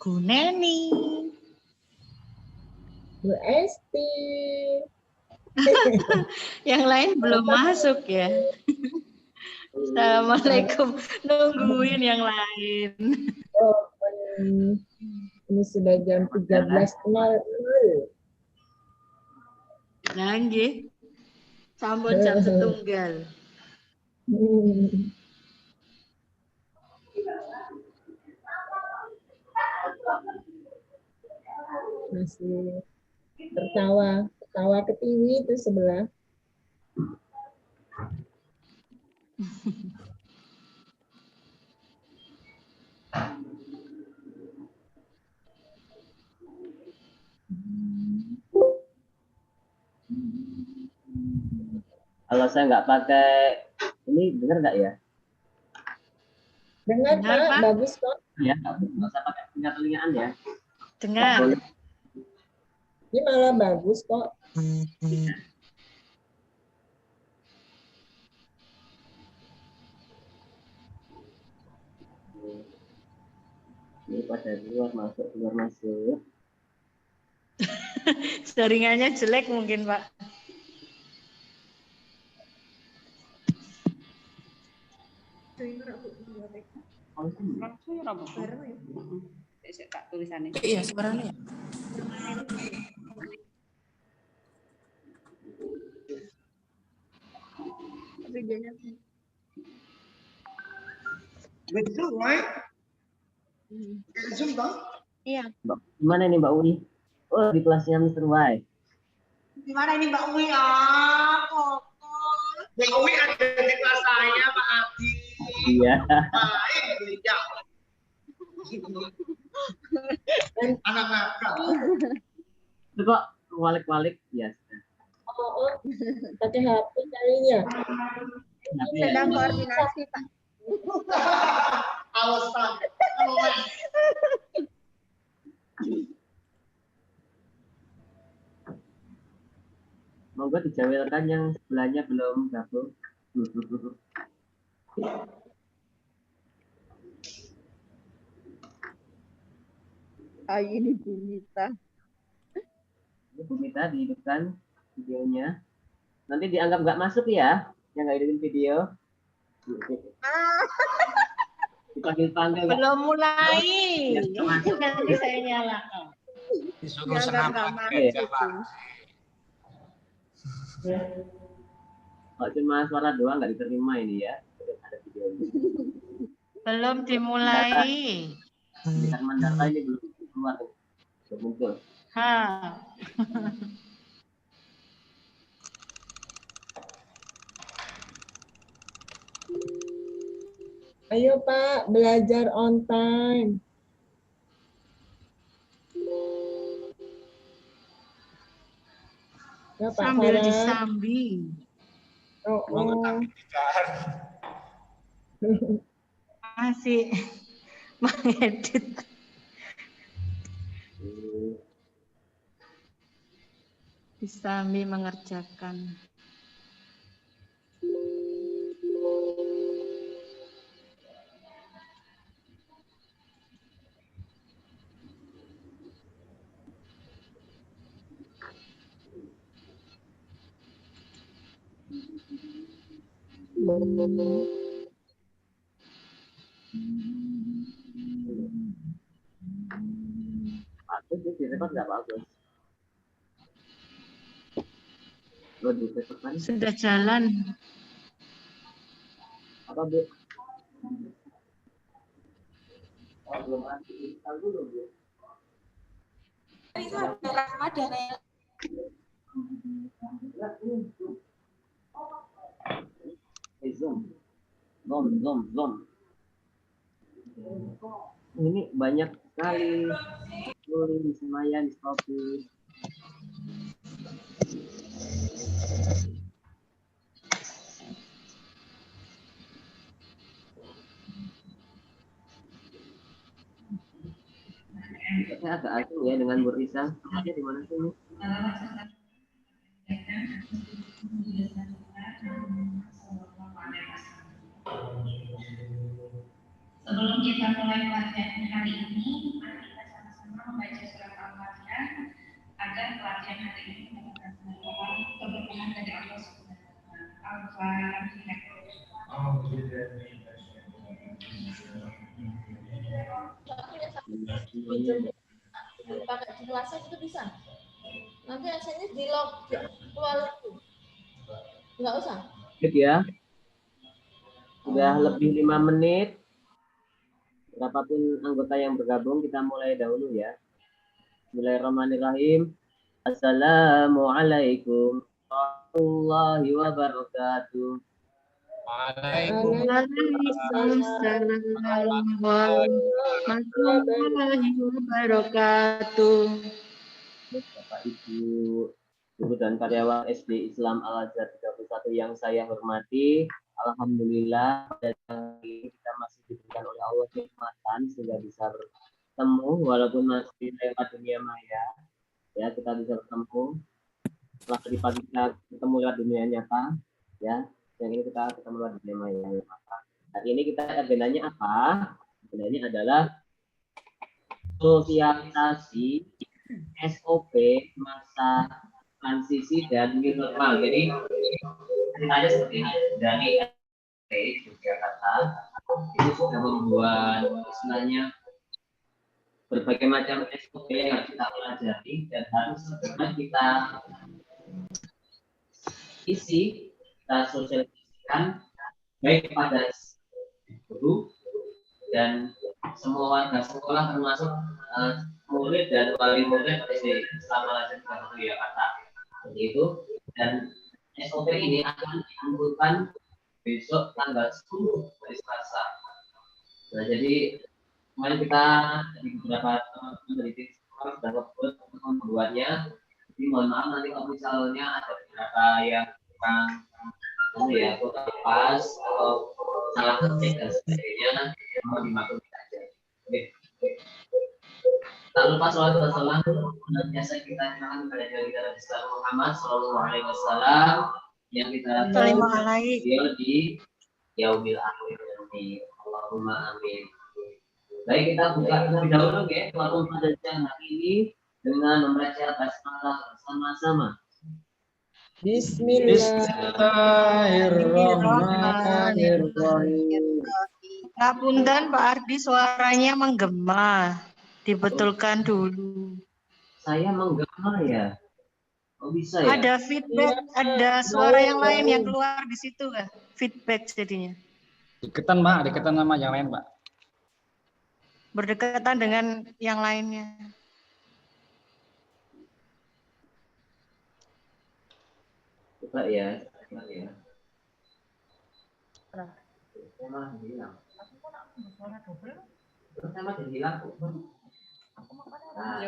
Bu Neni. Bu Esti. Yang lain belum masuk ya. Assalamualaikum. Nungguin yang lain. Oh, ini sudah jam 13.00. Nggih. Sampun jam setunggal. Masih tertawa ke TV itu sebelah. Kalau saya nggak pakai ini, dengar nggak ya? Dengar, Pak, bagus kok. Ya, nggak usah pakai telinga-telingaan ya. Dengar. Ini malah bagus kok. Ini pada keluar masuk. Jaringannya jelek mungkin, Pak. Iya, suaranya. Betul, right? Zoom toh? Iya. Gimana ini Mbak Uni? Oh, di kelasnya Mr. Y. Gimana ini Mbak Uwi? Ah, Kokol. Mbak Uwi ada di kelas saya, Pak Adi. Iya. Baik, ya. Anak nakal. Itu kok walik-walik ya. Oh, pakai HP kalinya. Sedang koordinasi, Pak. Awas, Pak. Monggo dijawelkan yang sebelahnya belum gabung. Ini Bu Mita. Bu Mita dihidupkan videonya. Nanti dianggap nggak masuk ya, yang nggak hidupin video. Dipanggil-panggil. Belum mulai. Ya, masuk. Nanti saya nyalakan. Disuruh senapan aja, Pak. Kalau cuma suara doang nggak diterima ini ya. Ada videonya. Belum dimulai. Karena data ini belum keluar. Belum muncul. Ha. Ayo Pak, belajar on time. Ya, Pak Sambil Farah. disambi. Oh. Masih mengedit. Disambi mengerjakan. Bagus sih, direkod nggak bagus. Lo di kan? Sudah jalan. Apa Bu? Oh, belum ada. Dulu Bu. Itu ada Ramadan ya. Zoom. Ini banyak sekali. Di Senayan, di Shopee. Saya agak asing ya dengan Bu Risa. Tempatnya di mana sih ini? Sebelum kita mulai pelajaran hari ini, mari kita Pakai di kelas itu bisa. Nanti hasilnya di log keluar lagi. Enggak usah. Gitu ya. Sudah lebih 5 menit. Berapapun anggota yang bergabung, kita mulai dahulu ya. Bismillahirrahmanirrahim. Assalamualaikum warahmatullahi wabarakatuh. Waalaikumsalam warahmatullahi wabarakatuh. Bapak Ibu guru dan karyawan SD Islam Al-Azhar 31 yang saya hormati, alhamdulillah pada hari ini kita masih diberikan oleh Allah kenikmatan sehingga bisa bertemu walaupun masih lewat dunia maya. Ya, kita bisa bertemu. Setelah tadi pagi kita ketemu lewat dunia nyata, ya. Yang ini kita ketemu lewat dunia maya. Hari ini kita agendanya apa? Agendanya adalah sosialisasi SOP masa transisi dan new normal. Jadi ceritanya seperti ini. Dari Yogyakarta itu sudah membuat istilahnya berbagai macam SOP yang harus kita pelajari dan harus segera kita isi, kita sosialisasikan baik kepada guru dan semua warga sekolah termasuk murid dan wali murid SD Islam Al-Azhar 31 Jakarta. Seperti itu. Dan SOP ini akan dikumpulkan besok tanggal 10 hari Selasa. Nah, jadi kemarin kita di beberapa peneliti sudah ngebut untuk membuatnya. Jadi mohon maaf nanti kalau misalnya ada beberapa yang kurang pas atau salah ketik dan sebagainya, mohon dimaklumi saja. Oke. Tak lupa sholawat dan salam biasa kita kenalkan kepada kita Nabi Muhammad Sallallahu Alaihi Wasallam yang kita beliau di yaumil akhir nanti. Allahumma amin. Baik, kita buka terlebih dahulu ya forum pada siang hari ini dengan membaca basmalah bersama-sama. Bismillahirrahmanirrahim. Ngapunten Pak Ardi, suaranya menggema. Dibetulkan dulu. Saya menggema ya. Oh bisa ya? Ada feedback, ada suara yang lain yang keluar di situ kan? Feedback jadinya. Deketan Mbak, deketan sama yang lain Mbak. Berdekatan dengan yang lainnya. Coba ya, coba ya. Saya malah hilang. Terus saya malah hilang. Nah.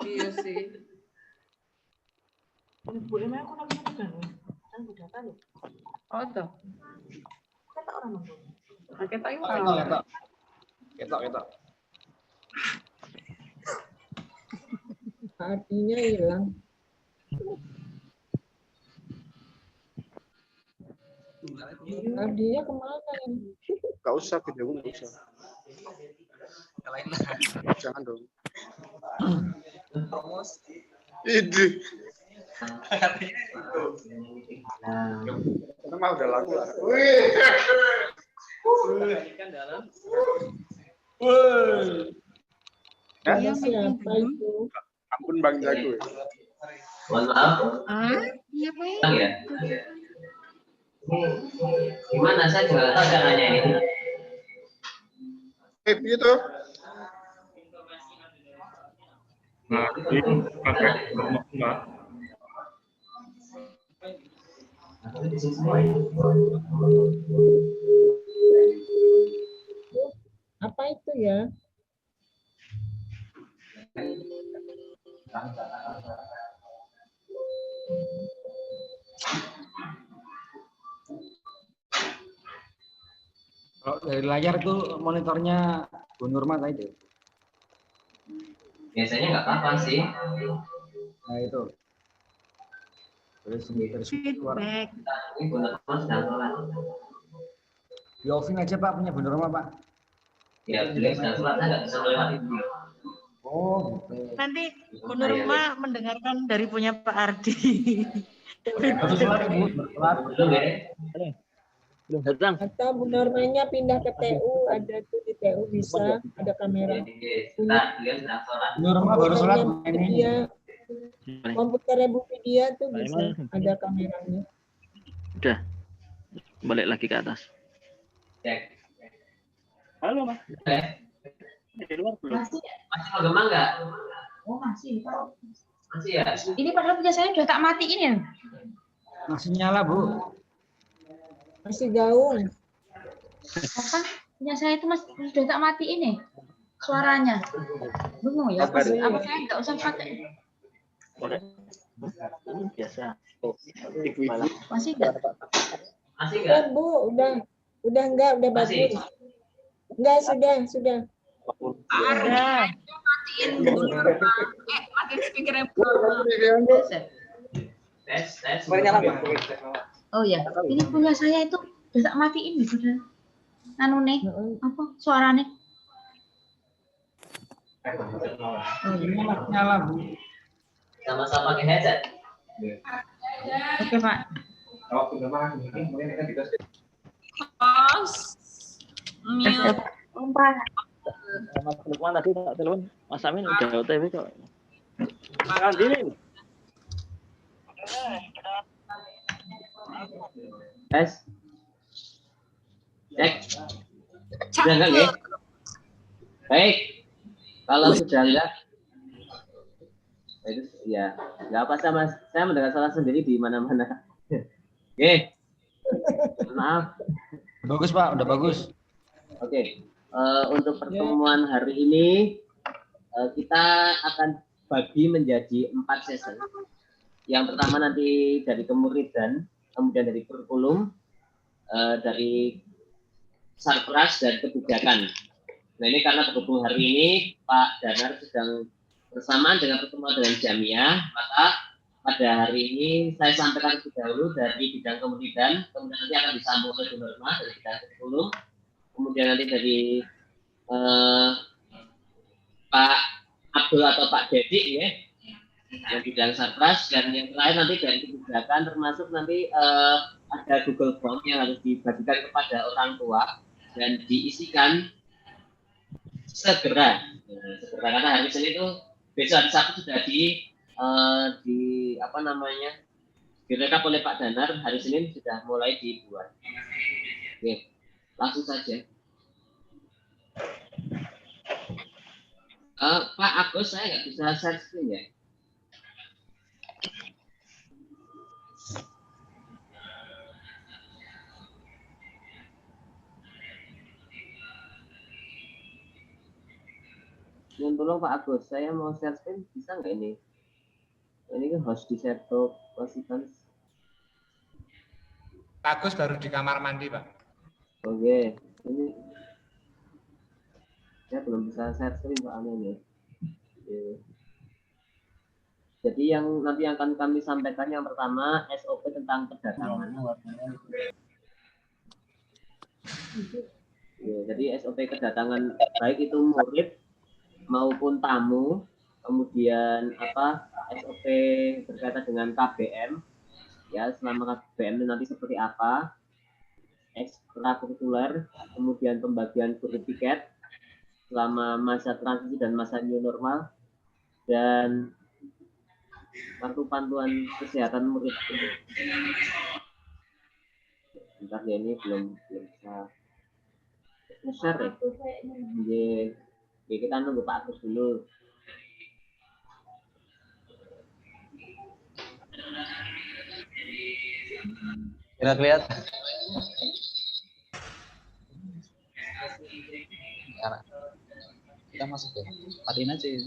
Iya sih. Oh tuh. Ketok. Artinya hilang. Artinya kemana ini? Gak usah video, gak usah. Yang lain lah. Jangan dong. Ini. Karena udah laku lah. Iya, Siapa itu? Ampun Bang Jago. Mohon maaf. Iya, Pak. Ya. Gimana saya juga tahu caranya ini. Gitu. Nah, ini pakai Mbak. Apa itu ya? Kalau dari layar tuh monitornya Bu Nurma tadi. Biasanya nggak apa-apa sih. Nah itu. Terus suara. Feedback. Ini benar-benar sedang sholat. Di offin aja Pak punya Bu Nurma Pak. Ya, beliau sedang sholat, saya nggak bisa melewati dulu. Oh, gitu. Nanti Bu Nurma mendengarkan dari punya Pak Ardi. Baru sholat, Bu. Baru sholat. Belum ya? Belum datang. Atau Bu Normanya pindah ke TU, ada tuh di TU bisa, ada kamera. Beliau sedang sholat. Nurma baru sholat. Dia komputernya Bu Vidya tuh bisa, ada kameranya. Udah. Balik lagi ke atas. Cek. Halo, Mas. Di luar belum? Masih, Masih menggema nggak? oh masih. Masih ya? Ini padahal punya saya udah tak matiin ya. Masih nyala, Bu. Masih gaung. Kan punya saya itu mas udah tak matiin nih suaranya. Bingung ya. Apa saya nggak usah pakai? Biasa. Masih nggak? Masih nggak? Bu, udah enggak, udah Masih. bagus. Enggak, sudah. Ada. Matiin matiin speakernya. Tes. Oh ya, ini punya saya itu udah tak matiin gitu dah. Anu nih, apa suaranya? Oh iya. Masih nyala, Bu. Sama-sama pakai headset. Oke Pak. Mas Lukman tadi tak telepon. Mas Amin udah OTW kok. Makan diri. Tes. Cek. Sudah enggak ya? Baik. Kalau sudah enggak, itu ya enggak apa sama saya mendengar salah sendiri di mana-mana. Oke. Maaf. Bagus, Pak. Udah bagus. Oke. Untuk pertemuan hari ini kita akan bagi menjadi 4 sesi. Yang pertama nanti dari kemuridan, kemudian dari kurikulum, dari sarpras dan kebijakan. Nah ini karena berhubung hari ini Pak Danar sedang bersamaan dengan pertemuan dengan Jamiah, maka pada hari ini saya sampaikan terlebih dahulu dari bidang kemuridan, kemudian nanti akan disambung oleh Bu Nurma dari bidang kurikulum, kemudian nanti dari Pak Abdul atau Pak Dedi ya, yang bidang sarpras, dan yang terakhir nanti dari kebijakan, termasuk nanti ada Google Form yang harus dibagikan kepada orang tua dan diisikan segera. Segera karena hari Senin itu besok hari Sabtu sudah di apa namanya direkap oleh Pak Danar, hari Senin sudah mulai dibuat. Oke, langsung saja. Pak Agus, saya nggak bisa share screen ya. Yang tolong Pak Agus, saya mau share screen, bisa nggak ini? Ini kan harus di share to participants. Pak Agus baru di kamar mandi, Pak. Oke, ini saya belum bisa share screen soalnya nih. Oke. Jadi yang nanti akan kami sampaikan yang pertama SOP tentang kedatangan. Ya, jadi SOP kedatangan baik itu murid maupun tamu, kemudian SOP berkaitan dengan KBM, ya selama KBM itu nanti seperti apa, ekstrakurikuler, kemudian pembagian kurir tiket selama masa transisi dan masa new normal, dan kartu panduan kesehatan murid. Bentar ya, ini belum bisa nge-share ya. Oke, kita nunggu Pak Agus dulu. Kira kelihatan. Kita masuk ya. Matiin aja ya.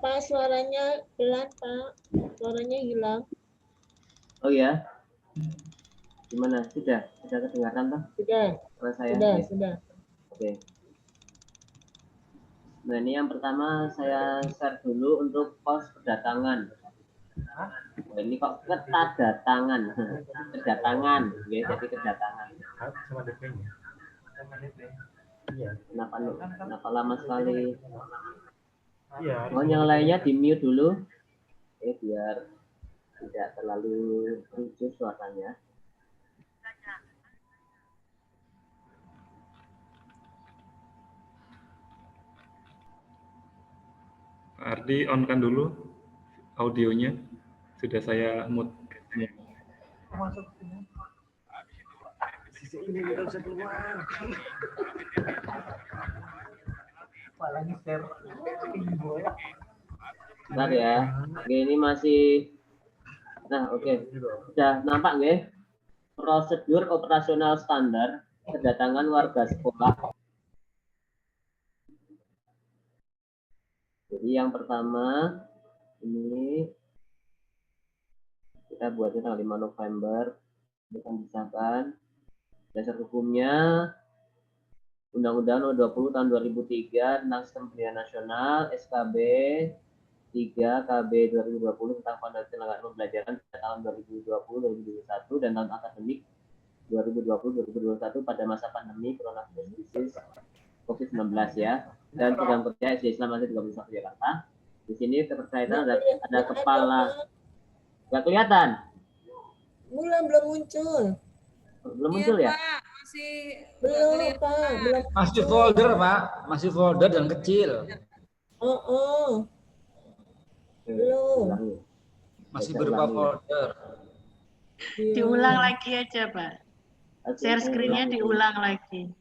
Pak, suaranya pelan, Pak. Suaranya hilang. Oh ya, gimana? Sudah kedengaran toh? Sudah. Suara saya? Sudah, Ya. sudah. Oke. Nah, ini yang pertama saya share dulu untuk pos kedatangan. Oh, ini kok kedatangan, kedatangan, ya, jadi kedatangan. Kenapa lama sekali? Oh, yang lainnya di mute dulu, biar tidak terlalu lucu suaranya. Pak Ardi on-kan dulu audionya. Sudah saya mute. Ini kita bisa keluar. Apalagi share. Bentar ya. Oke, ini masih. Nah, oke. Sudah nampak nggih? Prosedur operasional standar kedatangan warga sekolah. Jadi yang pertama ini kita buatnya tanggal 5 November. Akan disahkan. Dasar hukumnya Undang-Undang Nomor 20 Tahun 2003 tentang Sistem Pendidikan Nasional, SKB 3 KB 2020 tentang Fondasi Penyelenggaraan Pembelajaran pada tahun 2020-2021 dan tahun akademik 2020-2021 pada masa pandemi coronavirus COVID-19 ya. Dan program kerja SD Islam Negeri 31 Jakarta. Di sini terkaitan ada kepala. Nggak kelihatan? Belum muncul. Belum muncul ya? Pak, masih Belum, Pak. Belum. Masih folder, Pak. Masih folder dan kecil. Belum. Masih berupa folder. Diulang lagi aja, Pak. Share screen-nya diulang lagi.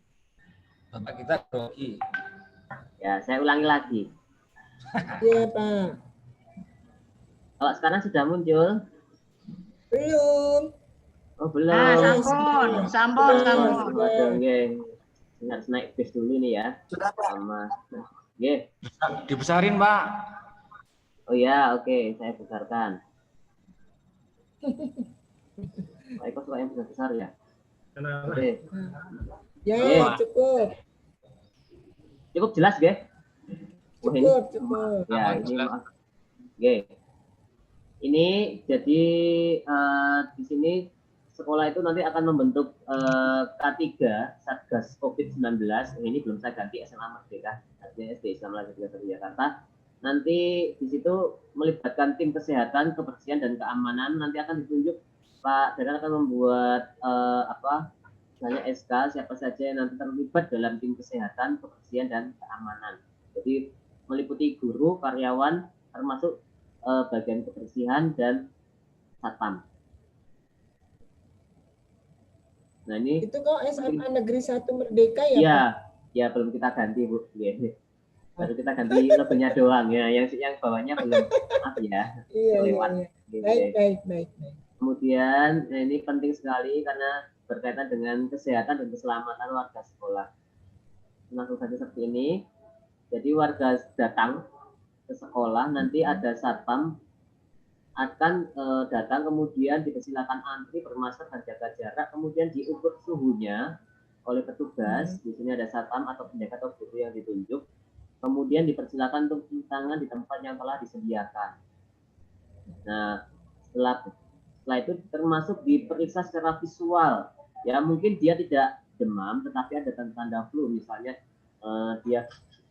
Bapak kita grogi. Ya, saya ulangi lagi. Iya, Pak. Kalau sekarang sudah muncul? Belum. Oh, belum. Sampun. Harus naik bis dulu nih ya. Sama. Oke. Dibesarin, Pak. Oh ya, oke. Saya besarkan. Pak Eko suka yang besar ya? Oke. Ya, cukup. Cukup jelas, Ge? Cukup. Ya, ini maaf. Oke. Ini jadi di sini sekolah itu nanti akan membentuk K3 Satgas COVID-19. Ini belum saya ganti SMA Merdeka, artinya SD Islam Negeri 31 Jakarta. Nanti di situ melibatkan tim kesehatan, kebersihan dan keamanan. Nanti akan ditunjuk Pak Dadan akan membuat misalnya SK siapa saja yang nanti terlibat dalam tim kesehatan, kebersihan dan keamanan. Jadi meliputi guru, karyawan, termasuk bagian kebersihan dan satpam. Nah ini itu kok SMA Negeri 1 Merdeka ya? Iya, ya belum kita ganti Bu. Baru kita ganti logonya doang ya, yang bawahnya belum maaf ya. Iya. Baik. Kemudian ini penting sekali karena berkaitan dengan kesehatan dan keselamatan warga sekolah. Langsung saja seperti ini. Jadi warga datang ke sekolah, nanti ada satpam akan datang, kemudian dipersilakan antri, bermasker dan jaga jarak, kemudian diukur suhunya oleh petugas. Di sini ada satpam atau penjaga atau guru yang ditunjuk. Kemudian dipersilakan untuk cuci tangan di tempat yang telah disediakan. Nah, setelah itu termasuk diperiksa secara visual. Ya, mungkin dia tidak demam, tetapi ada tanda flu, misalnya dia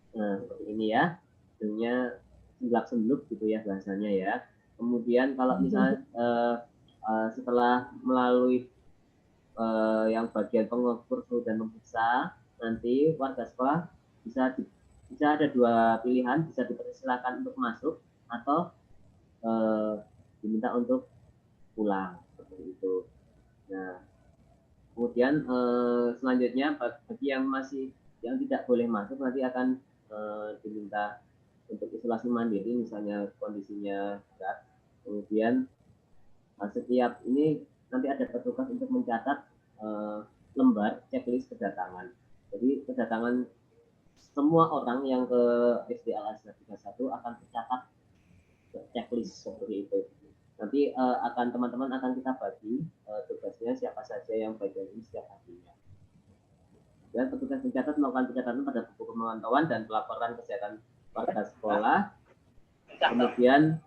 seperti ini ya, hidungnya senglak-sengluk gitu ya bahasanya ya. Kemudian kalau misalnya setelah melalui yang bagian pengukur suhu dan memeriksa, nanti warga sekolah bisa ada dua pilihan, bisa dipersilakan untuk masuk atau diminta untuk pulang seperti itu. Nah, kemudian selanjutnya bagi yang tidak boleh masuk nanti akan diminta untuk isolasi mandiri, misalnya kondisinya berat. Kemudian setiap ini nanti ada petugas untuk mencatat lembar checklist kedatangan. Jadi kedatangan semua orang yang ke SD Al-Azhar 31 akan tercatat checklist seperti itu. Nanti teman-teman akan kita bagi tugasnya siapa saja yang bagian ini setiap harinya. Dan petugas pencatat melakukan pencatatan pada buku pemantauan dan pelaporan kesehatan warga sekolah. Kemudian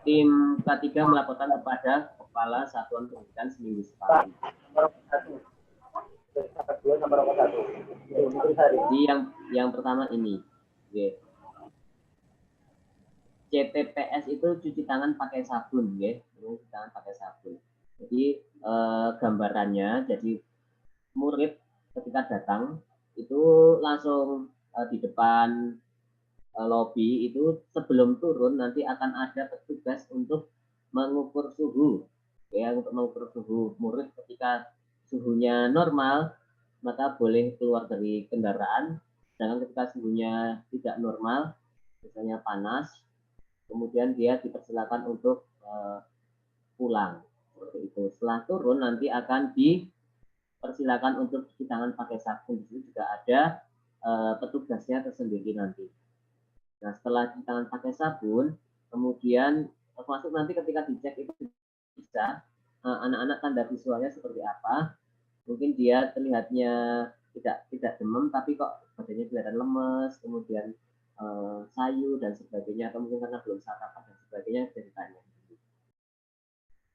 tim K3 melaporkan kepada Kepala Satuan Pendidikan seminggu sekali. Jadi yang pertama ini, CTPS itu cuci tangan pakai sabun, cuci tangan pakai sabun. Jadi gambarannya, jadi murid ketika datang itu langsung di depan lobi itu sebelum turun nanti akan ada petugas untuk mengukur suhu, untuk mengukur suhu murid. Ketika suhunya normal maka boleh keluar dari kendaraan, sedangkan ketika suhunya tidak normal, misalnya panas, kemudian dia dipersilakan untuk pulang. Seperti itu. Setelah turun nanti akan dipersilakan untuk cuci tangan pakai sabun. Di situ juga ada petugasnya tersendiri nanti. Nah, setelah cuci tangan pakai sabun, kemudian termasuk nanti ketika dicek itu bisa anak-anak tanda visualnya seperti apa. Mungkin dia terlihatnya tidak demam, tapi kok badannya kelihatan lemes, kemudian sayu dan sebagainya, atau mungkin karena belum sarapan dan sebagainya, bisa ditanya.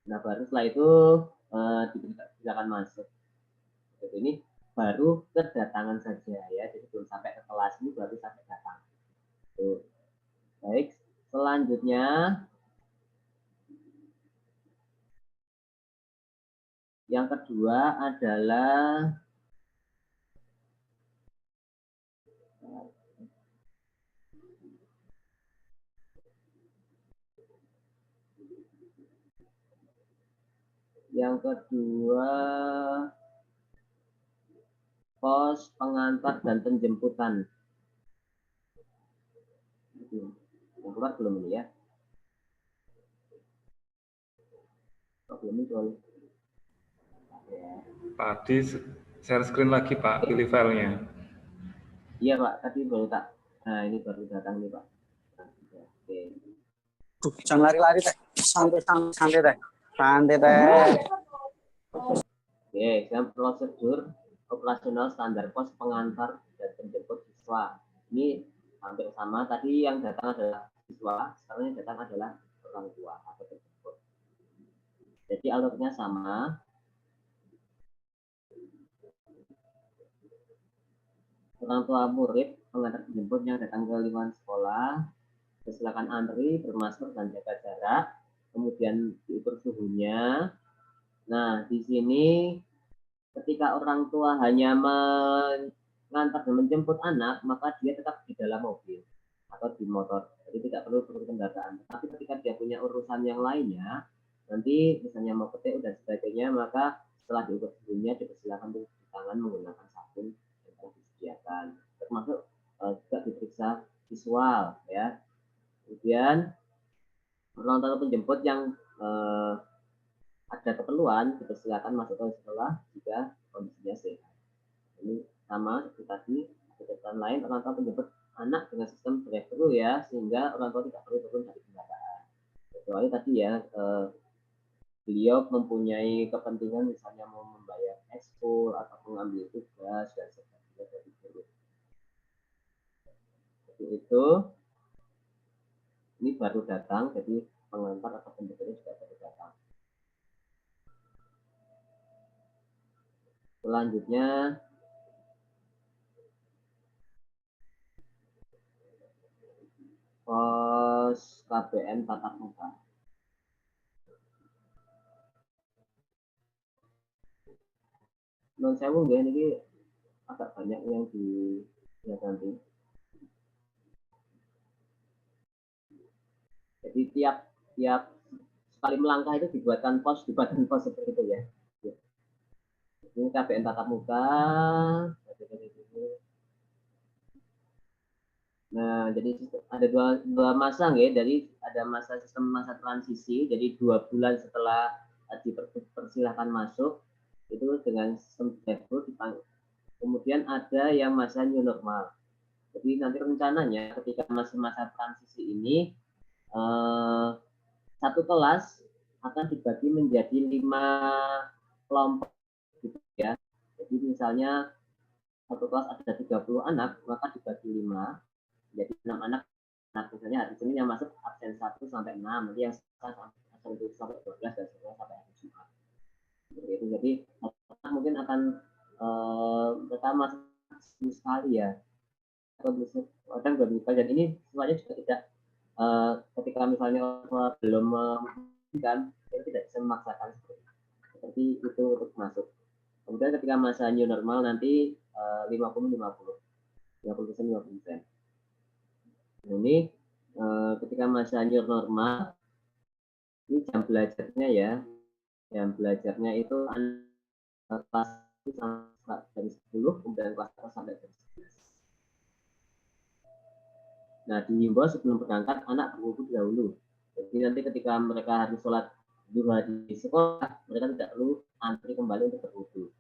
Nah, baru setelah itu silakan masuk. Jadi ini baru kedatangan saja ya, jadi belum sampai ke kelas, ini baru sampai datang. Tuh. Baik, selanjutnya yang kedua adalah pos pengantar dan penjemputan. Yang keluar belum ini ya? Belum muncul. Pak Adi, share screen lagi Pak, pilih filenya. Iya Pak, tadi baru tak. Nah ini baru datang nih Pak. Oke. Jangan lari-lari teh, santai teh, santai teh. Oke, sekarang prosedur operasional standar pos pengantar dan penjemput siswa. Ini hampir sama. Tadi yang datang adalah siswa, sekarang yang datang adalah orang tua atau penjemput. Jadi alurnya sama. Orang tua murid pengantar penjemput yang datang ke lingkungan sekolah, silakan antri, bermasker dan jaga jarak, kemudian diukur suhunya. Nah, di sini ketika orang tua hanya mengantar dan menjemput anak, maka dia tetap di dalam mobil atau di motor, jadi tidak perlu turun kendaraan. Tapi ketika dia punya urusan yang lainnya, nanti misalnya mau ke TU dan sebagainya, maka setelah diukur suhunya dipersilakan untuk cuci tangan menggunakan sabun yang telah disediakan, termasuk juga diperiksa visual ya. Kemudian orang tua penjemput yang ada keperluan dipersilakan masuk ke sekolah jika kondisinya sehat. Ini sama seperti tadi, catatan lain orang tua penjemput anak dengan sistem drive-thru ya, sehingga orang tua tidak perlu turun dari kendaraan. Kecuali tadi ya, beliau mempunyai kepentingan misalnya mau membayar ekskul atau mengambil tugas dan sebagainya dari guru. Seperti itu. Ini baru datang, jadi pengantar atau penjemputnya juga baru datang. Selanjutnya pos KBM tatap muka. Non sewu nggih niki agak banyak yang dilihat nanti. Jadi tiap sekali melangkah itu dibuatkan pos di badan pos seperti itu ya. Ini KBM tatap muka. Nah, jadi ada dua masa ya. Dari ada masa sistem masa transisi, jadi 2 bulan setelah dipersilahkan masuk itu dengan sistem drive-thru. Kemudian ada yang masa new normal. Jadi nanti rencananya ketika masih masa transisi ini satu kelas akan dibagi menjadi 5 kelompok gitu ya. Jadi misalnya satu kelas ada 30 anak, maka dibagi 5, jadi 6 anak. Nah, misalnya hari Senin yang masuk absen 1 sampai 6, nanti yang absen 7 sampai 12, dan seterusnya sampai hari Jumat. Seperti itu. Jadi mungkin akan mereka masuk sekali ya, atau kadang berbuka, dan ini semuanya juga tidak ketika misalnya orang belum memungkinkan, itu tidak bisa memaksakan seperti itu untuk masuk. Kemudian ketika masa new normal nanti 50-50, 50%. Ini ketika masa new normal, ini jam belajarnya ya, jam belajarnya itu kelas 1 sampai jam 10, kemudian kelas 1 sampai jam 11. Nah, dihimbau sebelum berangkat anak berwudu dahulu. Jadi nanti ketika mereka harus sholat duha di sekolah, mereka tidak perlu antri kembali untuk berwudu.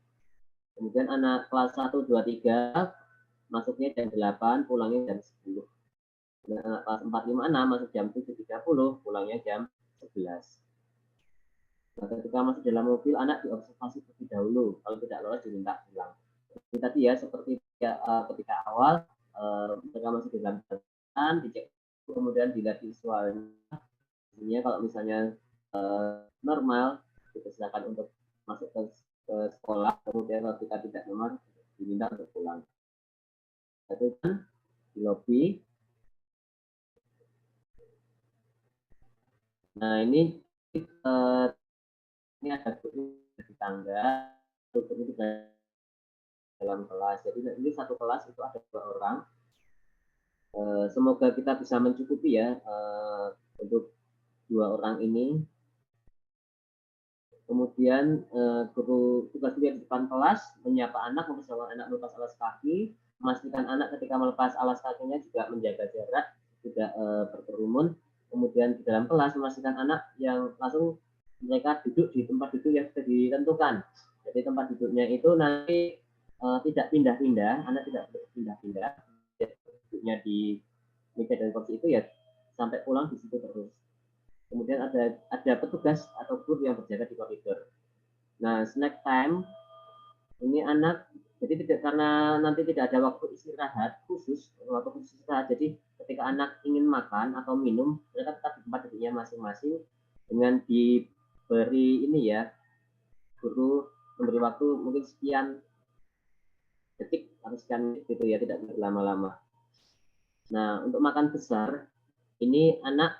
Kemudian anak kelas 1, 2, 3 masuknya jam 8, pulangnya jam 10. Dan anak kelas 4, 5, 6 masuk jam 7.30, pulangnya jam 11. Nah, ketika masuk dalam mobil, anak diobservasi terlebih dahulu. Kalau tidak lolos diminta pulang. Jadi tadi ya, seperti ketika awal mereka masuk di dalam jalan, dicek, kemudian dilihat visualnya. Kalau misalnya normal, dipersilakan untuk masuk ke sekolah, kemudian kalau kita tidak normal, diminta untuk pulang. Itu kan di lobi. Nah, ini ada di tangga, ini di dalam kelas. Jadi ini satu kelas itu ada 2 orang. Semoga kita bisa mencukupi ya untuk 2 orang ini. Kemudian guru tugas dia di depan kelas, menyapa anak, mempersiapkan anak melepas alas kaki, memastikan anak ketika melepas alas kakinya juga menjaga jarak, tidak berkerumun. Kemudian di dalam kelas memastikan anak yang langsung mereka duduk di tempat duduk yang sudah ditentukan. Jadi tempat duduknya itu nanti tidak pindah-pindah, anak tidak pindah-pindah. Duduknya di meja dan kursi itu ya sampai pulang di situ terus. Kemudian ada petugas atau guru yang berjaga di koridor. Nah, snack time ini anak jadi tidak, karena nanti tidak ada waktu istirahat khusus, jadi ketika anak ingin makan atau minum, mereka tetap di tempat duduknya masing-masing dengan diberi ini ya, guru memberi waktu mungkin sekian detik atau sekian menit gitu ya, tidak berlama-lama. Nah, untuk makan besar ini anak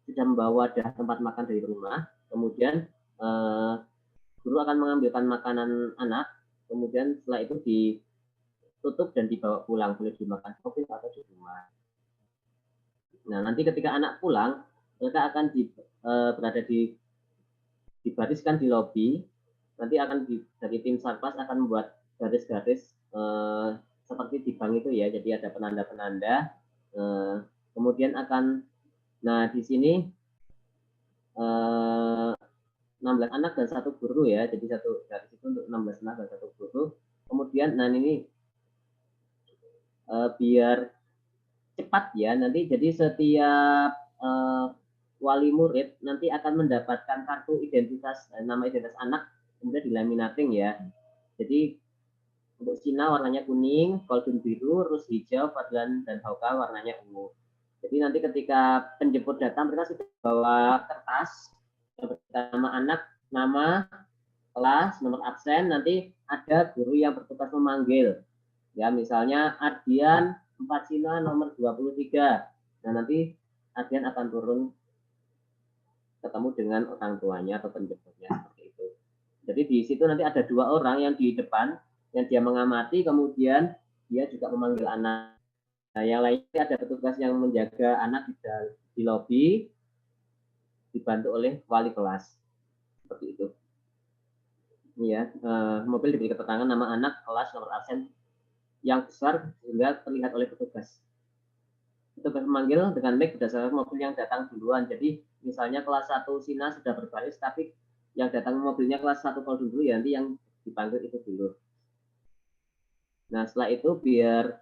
sudah membawa wadah tempat makan dari rumah, kemudian guru akan mengambilkan makanan anak, kemudian setelah itu ditutup dan dibawa pulang, boleh dimakan di mobil atau di rumah. Nah, nanti ketika anak pulang, mereka akan berada dibariskan di lobi. Nanti akan dari tim Sarpas akan membuat garis-garis seperti di bank itu ya, jadi ada penanda-penanda. Kemudian akan, nah di sini 16 anak dan 1 guru ya, jadi satu garis itu untuk 16 anak dan 1 guru. Kemudian, nah ini biar cepat ya, nanti jadi setiap wali murid nanti akan mendapatkan kartu identitas, nama identitas anak, kemudian dilaminating ya. Jadi untuk Cina warnanya kuning, Golden biru, Rus hijau, Fadlan dan Hauka warnanya ungu. Jadi nanti ketika penjemput datang, mereka sudah bawa kertas nama anak, nama, kelas, nomor absen, nanti ada guru yang bertugas memanggil. Ya, misalnya Ardian 4 Cina nomor 23. Nah, nanti Ardian akan turun ketemu dengan orang tuanya atau penjemputnya seperti itu. Jadi di situ nanti ada 2 orang yang di depan yang dia mengamati, kemudian dia juga memanggil anak. Nah, yang lainnya ada petugas yang menjaga anak di lobi, dibantu oleh wali kelas seperti itu. Ini ya, mobil diberi keterangan nama anak, kelas, nomor absen yang besar sehingga terlihat oleh petugas. Petugas memanggil dengan mic berdasarkan mobil yang datang duluan. Jadi misalnya kelas 1 Cina sudah berbaris, tapi yang datang mobilnya kelas 1 kalau dulu ya, nanti yang dipanggil itu dulu. Nah, setelah itu biar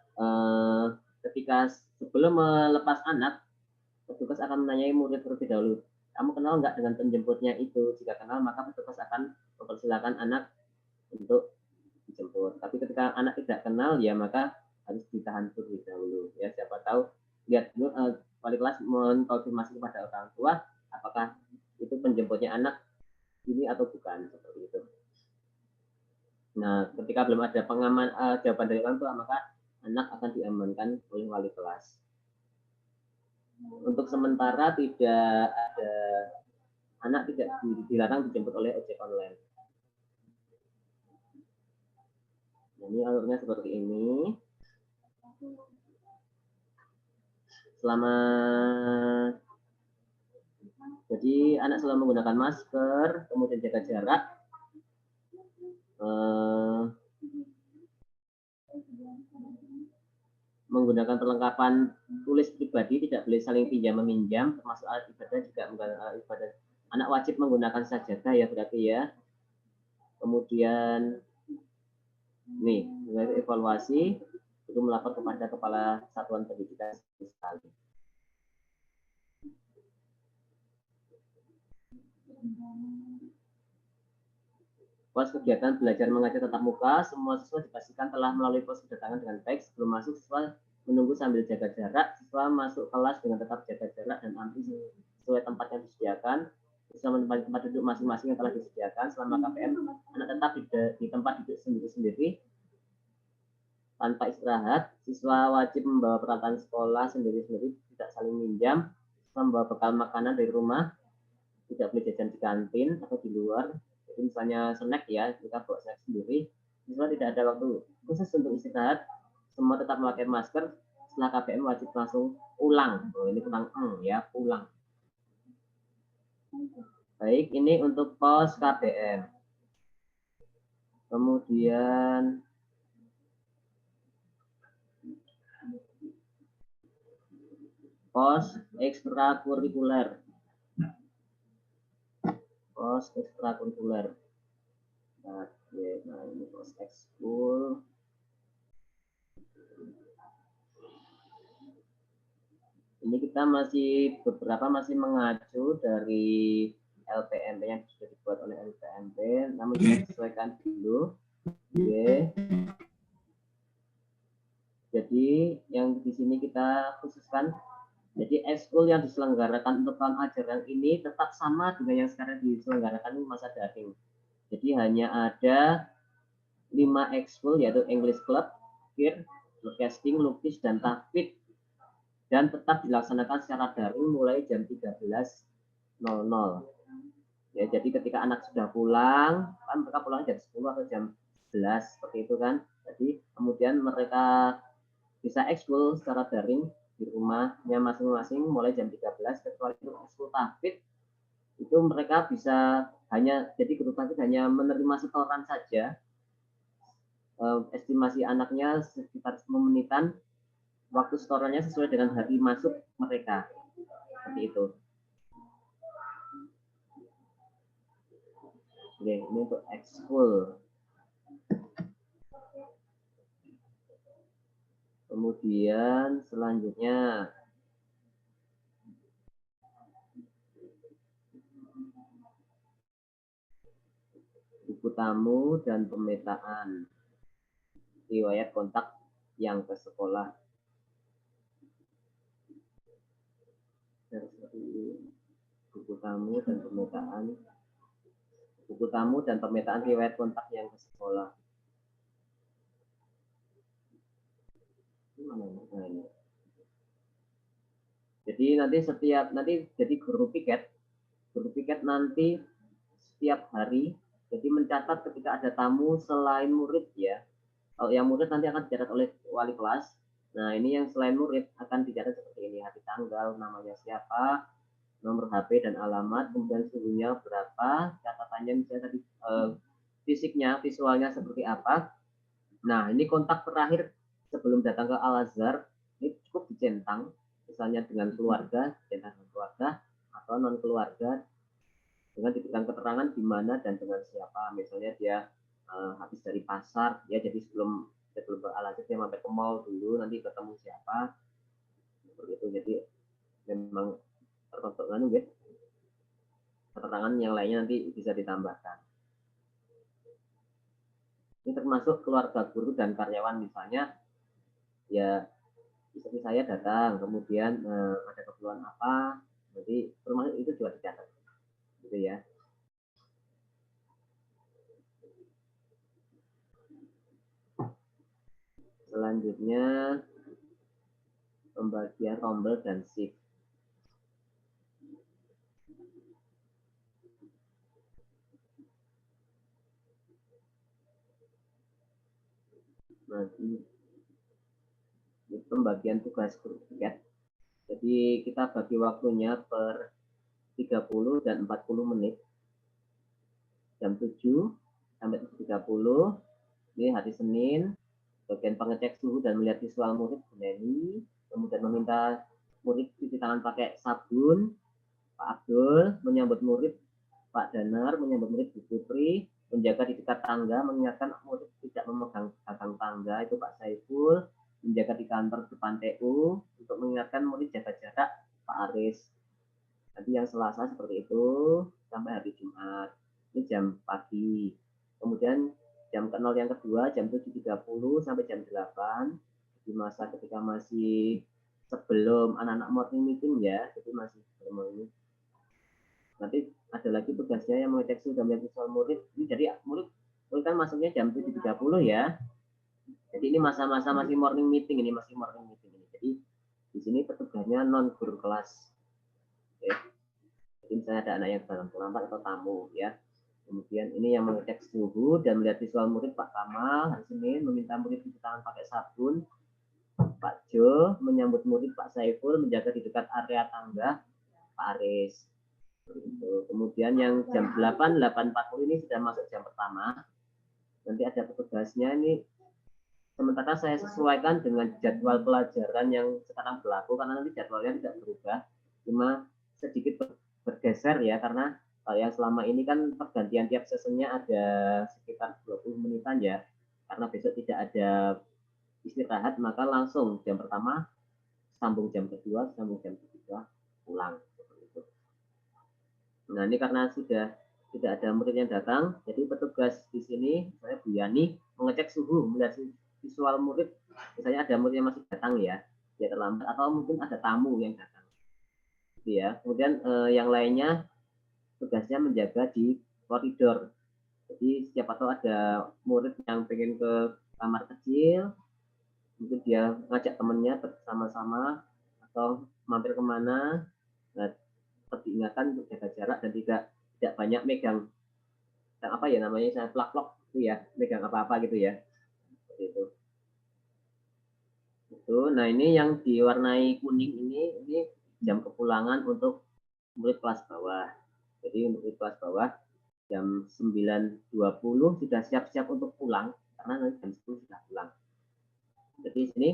ketika sebelum melepas anak, petugas akan menanyai murid terlebih dahulu, kamu kenal nggak dengan penjemputnya itu? Jika kenal, maka petugas akan mempersilakan anak untuk dijemput. Tapi ketika anak tidak kenal ya maka harus ditahan terlebih dahulu. Ya siapa tahu lihat dulu wali kelas mengkonfirmasi kepada orang tua apakah itu penjemputnya anak ini atau bukan, seperti itu. Nah, ketika belum ada jawaban dari orang tua, maka anak akan diamankan oleh wali kelas. Untuk sementara tidak ada anak tidak dilarang dijemput oleh ojek online. Nah, ini alurnya seperti ini. Jadi anak selalu menggunakan masker, kemudian jaga jarak, menggunakan perlengkapan tulis pribadi, tidak boleh saling pinjam meminjam, termasuk alat ibadah juga alat ibadah. Anak wajib menggunakan sajadah ya berarti ya. Kemudian nih, evaluasi itu melapor kepada kepala satuan pendidikan sekali. Pos kegiatan belajar mengajar tatap muka, semua siswa dipastikan telah melalui pos kedatangan dengan baik. Sebelum masuk, siswa menunggu sambil jaga jarak. Siswa masuk kelas dengan tetap jaga jarak dan antri sesuai tempat yang disediakan. Siswa menempati tempat duduk masing-masing yang telah disediakan. Selama KPM, anak tetap di tempat duduk sendiri-sendiri tanpa istirahat. Siswa wajib membawa peralatan sekolah sendiri-sendiri, tidak saling minjam. Siswa membawa bekal makanan dari rumah, tidak boleh jajan di kantin atau di luar. Jadi misalnya snack ya, kita bawa snack sendiri. Siswa tidak ada waktu khusus untuk istirahat. Semua tetap memakai masker. Setelah KPM wajib langsung pulang. Oh, ini kurang ya, pulang. Baik, ini untuk pos KPM. Kemudian pos ekstrakurikuler. Pos ekstrakurikuler. Nah, ini pos ekskul. Ini kita beberapa masih mengacu dari LPMP yang sudah dibuat oleh LPMP, namun kita sesuaikan dulu. Oke. Jadi yang di sini kita khususkan, jadi ekskul yang diselenggarakan untuk tahun ajaran ini tetap sama dengan yang sekarang diselenggarakan di masa daring. Jadi hanya ada 5 ekskul yaitu English Club, Kir, Broadcasting, Lukis, dan Tahfidz, dan tetap dilaksanakan secara daring mulai jam 13.00. Ya, jadi ketika anak sudah pulang, kan mereka pulang jam 10 atau jam 11 seperti itu kan. Jadi kemudian mereka bisa ekskul secara daring di rumahnya masing-masing mulai jam 13, kecuali untuk ekskul Tahfidz itu mereka bisa jadi guru Tahfidz hanya menerima setoran saja. Estimasi anaknya sekitar 10 menitan, waktu setorannya sesuai dengan hari masuk mereka, seperti itu. Oke, ini untuk ekskul. Kemudian selanjutnya buku tamu dan pemetaan riwayat kontak yang ke sekolah. Buku tamu dan pemetaan riwayat kontak yang ke sekolah. Jadi nanti jadi guru piket nanti setiap hari jadi mencatat ketika ada tamu selain murid ya. Kalau yang murid nanti akan dicatat oleh wali kelas. Nah, ini yang selain murid akan dicatat seperti ini, hari tanggal, namanya siapa, nomor HP dan alamat, kemudian suhunya berapa, catatannya misalnya tadi fisiknya, visualnya seperti apa. Nah, ini kontak terakhir sebelum datang ke Al-Azhar, ini cukup dicentang, misalnya dengan keluarga, atau non keluarga, dengan diberikan keterangan di mana dan dengan siapa. Misalnya dia habis dari pasar, ya jadi sebelum ke Al-Azhar dia mampir ke mall dulu, nanti ketemu siapa, seperti itu. Jadi memang terkontrol gitu. Keterangan yang lainnya nanti bisa ditambahkan. Ini termasuk keluarga guru dan karyawan, misalnya ya istri saya datang, kemudian ada keperluan apa, jadi termasuk itu juga dicatat, gitu ya. Selanjutnya pembagian rombel dan shift. Nanti pembagian tugas ya. Jadi kita bagi waktunya per 30 dan 40 menit. Jam 7 sampai 30. Ini hari Senin. Bagian pengecek suhu dan melihat visual murid Bu Neni. Kemudian meminta murid cuci tangan pakai sabun. Pak Abdul menyambut murid. Pak Danar menyambut murid Bu Putri. Menjaga di dekat tangga, mengingatkan murid tidak memegang gagang tangga, itu Pak Saiful. Menjaga di kantor depan TU, untuk mengingatkan murid jaga jarak, Pak Aris. Nanti yang Selasa seperti itu, sampai hari Jumat. Ini jam pagi. Kemudian jam ke-0 yang kedua, jam 7.30 sampai jam 8. Di masa ketika masih sebelum anak-anak morning meeting ya, jadi masih sebelum ini. Nanti ada lagi tugasnya yang mengecek suhu dan melihat visual murid. Ini jadi murid kan masuknya jam 7.30 ya. Jadi ini masa-masa masih morning meeting ini, Jadi di sini petugasnya non guru kelas. Oke. Jadi misalnya ada anak yang dalam terlambat atau tamu ya. Kemudian ini yang mengecek suhu dan melihat visual murid Pak Kamal hari Senin, meminta murid cuci tangan pakai sabun. Pak Jo menyambut murid Pak Saiful, menjaga di dekat area tangga Pak Aris. Kemudian yang jam 8, 8.40 ini sudah masuk jam pertama. Nanti ada petugasnya ini. Sementara saya sesuaikan dengan jadwal pelajaran yang sekarang berlaku, karena nanti jadwalnya tidak berubah. Cuma sedikit bergeser ya, karena yang selama ini kan pergantian tiap sessionnya ada sekitar 20 menitan ya. Karena besok tidak ada istirahat, maka langsung jam pertama, sambung jam kedua, sambung jam ketiga, pulang. Nah, ini karena sudah tidak ada murid yang datang, jadi petugas di sini, saya Bu Yani, mengecek suhu, melihat visual murid. Misalnya ada murid yang masih datang ya, dia terlambat, atau mungkin ada tamu yang datang. Gitu ya. Kemudian yang lainnya, tugasnya menjaga di koridor. Jadi siapa tahu ada murid yang pengen ke kamar kecil, mungkin dia ngajak temennya bersama-sama, atau mampir kemana, nah, diingatkan untuk jaga jarak dan tidak banyak megang apa ya namanya, saya plak-plok itu ya, megang apa-apa gitu ya, seperti itu. Nah ini yang diwarnai kuning ini jam kepulangan untuk murid kelas bawah. Jadi untuk murid kelas bawah jam 9.20 sudah siap-siap untuk pulang karena nanti jam 10 sudah pulang. Jadi sini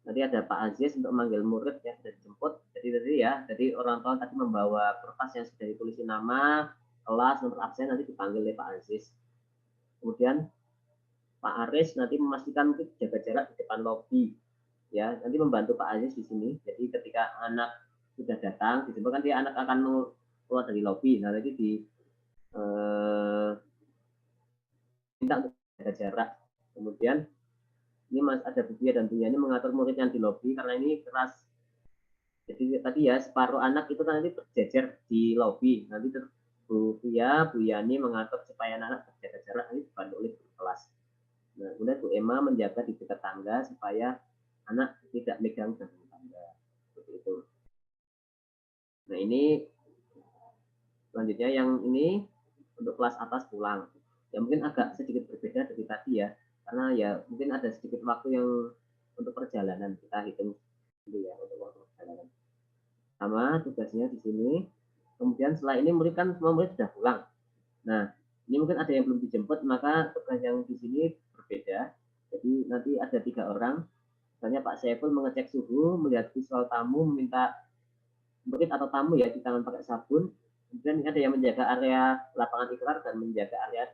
nanti ada Pak Aziz untuk manggil murid yang sudah dijemput. Jadi orang tua tadi membawa kertas yang sudah ditulis nama, kelas, nomor absen, nanti dipanggil oleh Pak Aziz. Kemudian Pak Aris nanti memastikan mungkin jaga jarak di depan lobi. Ya, nanti membantu Pak Aziz di sini. Jadi ketika anak sudah datang, dijemput kan dia anak akan keluar dari lobi. Nah, nanti minta untuk jaga jarak. Kemudian ini ada Bu Bia dan Bu Yani mengatur murid yang di lobi karena ini keras. Jadi tadi ya separuh anak itu nanti berjejer di lobi. Nanti Bu Bia, Bu Yani mengatur supaya anak berjaga jarak, nanti dibantu oleh guru kelas. Nah, kemudian Bu Emma menjaga di dekat tangga supaya anak tidak megang gagang tangga. Seperti itu. Nah ini selanjutnya yang ini untuk kelas atas pulang. Ya mungkin agak sedikit berbeda dari tadi ya. Karena ya mungkin ada sedikit waktu yang untuk perjalanan, kita hitung dulu ya untuk waktu perjalanan. Sama tugasnya di sini. Kemudian setelah ini murid kan semua murid sudah pulang. Nah ini mungkin ada yang belum dijemput, maka tugas yang di sini berbeda. Jadi nanti ada 3 orang. Misalnya Pak Saiful mengecek suhu, melihat visual tamu, meminta murid atau tamu ya di tangan pakai sabun. Kemudian ada yang menjaga area lapangan ikrar dan menjaga area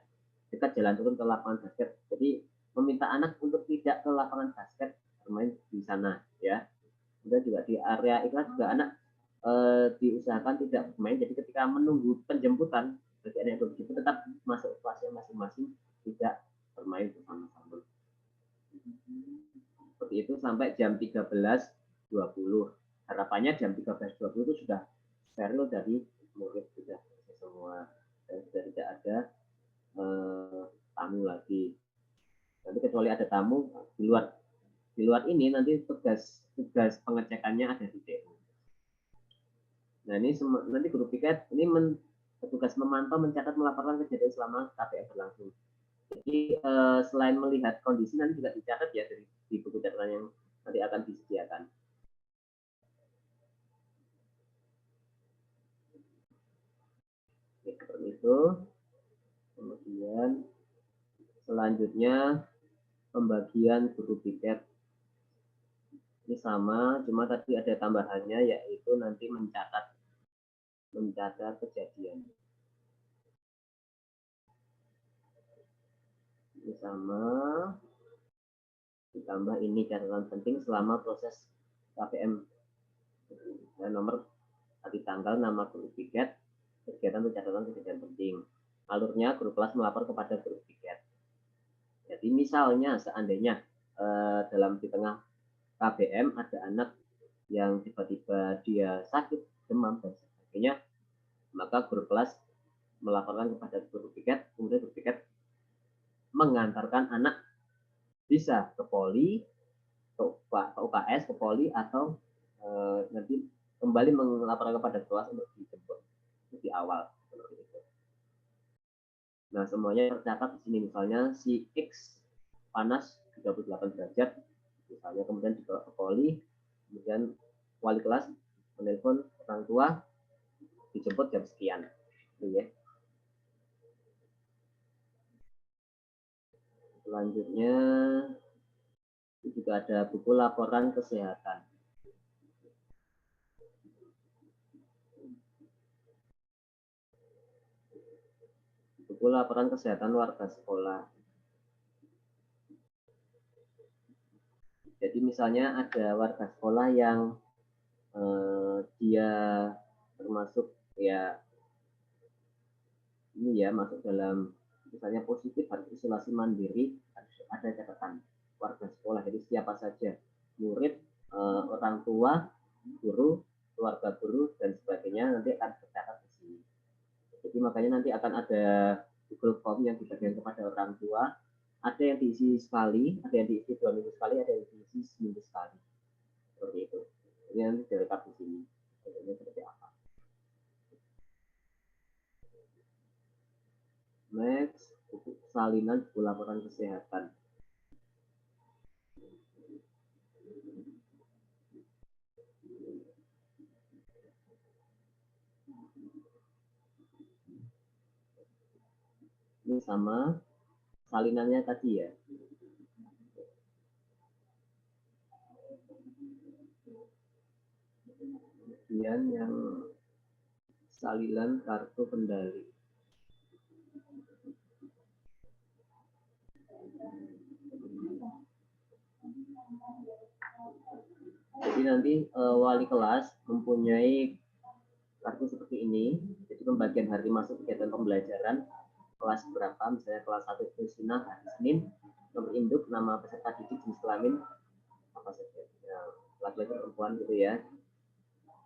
dekat jalan turun ke lapangan basket. Jadi meminta anak untuk tidak ke lapangan basket, bermain di sana ya. Kemudian juga di area ikrar juga anak diusahakan tidak bermain. Jadi ketika menunggu penjemputan, bagi anak yang belum dijemput tetap masuk kelasnya masing-masing, tidak bermain bersama-sama. Seperti itu sampai jam 13.20. Harapannya jam 13.20 itu sudah steril dari murid, sudah semua, dan sudah tidak ada tamu lagi. Nanti kecuali ada tamu di luar ini, nanti tugas pengecekannya ada di TU. Nah ini nanti guru piket ini bertugas memantau, mencatat, melaporkan kejadian selama KPM berlangsung. Jadi selain melihat kondisi, nanti juga dicatat ya di buku catatan yang nanti akan disediakan. Oke, seperti itu. Kemudian selanjutnya pembagian guru piket. Ini sama, cuma tadi ada tambahannya, yaitu nanti mencatat kejadian. Ini sama, ditambah ini catatan penting selama proses KPM. Nomor tadi tanggal, nama guru piket, kegiatan atau catatan kejadian penting. Alurnya guru kelas melapor kepada guru piket. Jadi misalnya seandainya dalam di tengah KBM ada anak yang tiba-tiba dia sakit, demam dan sebagainya, maka guru kelas melaporkan kepada guru piket, kemudian guru piket mengantarkan anak bisa ke poli, ke UKS, ke poli, atau nanti kembali melaporkan kepada kelas untuk dijemput di awal. Nah, semuanya tercatat di sini. Misalnya si X panas 38 derajat, misalnya, kemudian dibawa ke poli, kemudian wali kelas menelpon orang tua, dijemput jam sekian. Gitu ya. Selanjutnya juga ada buku laporan kesehatan. Buku laporan kesehatan warga sekolah. Jadi misalnya ada warga sekolah yang dia termasuk ya ini ya, masuk dalam misalnya positif harus isolasi mandiri, ada catatan warga sekolah. Jadi siapa saja, murid, orang tua, guru, keluarga guru dan sebagainya, nanti akan tercatat di sini. Jadi makanya nanti akan ada Google Form yang dibagikan kepada orang tua. Ada yang diisi sekali, ada yang diisi 2 minggu sekali, ada yang diisi seminggu sekali. Seperti itu. Ini nanti direkap di sini. Ini seperti apa. Next, salinan buku laporan kesehatan. Ini sama salinannya tadi ya. Kemudian yang salinan kartu kendali. Jadi nanti wali kelas mempunyai kartu seperti ini. Jadi pembagian hari masuk kegiatan pembelajaran kelas berapa, misalnya kelas 1 itu Sina hari Senin, nomor induk, nama peserta didik, jenis kelamin apa saja, ya, laki-laki perempuan gitu ya.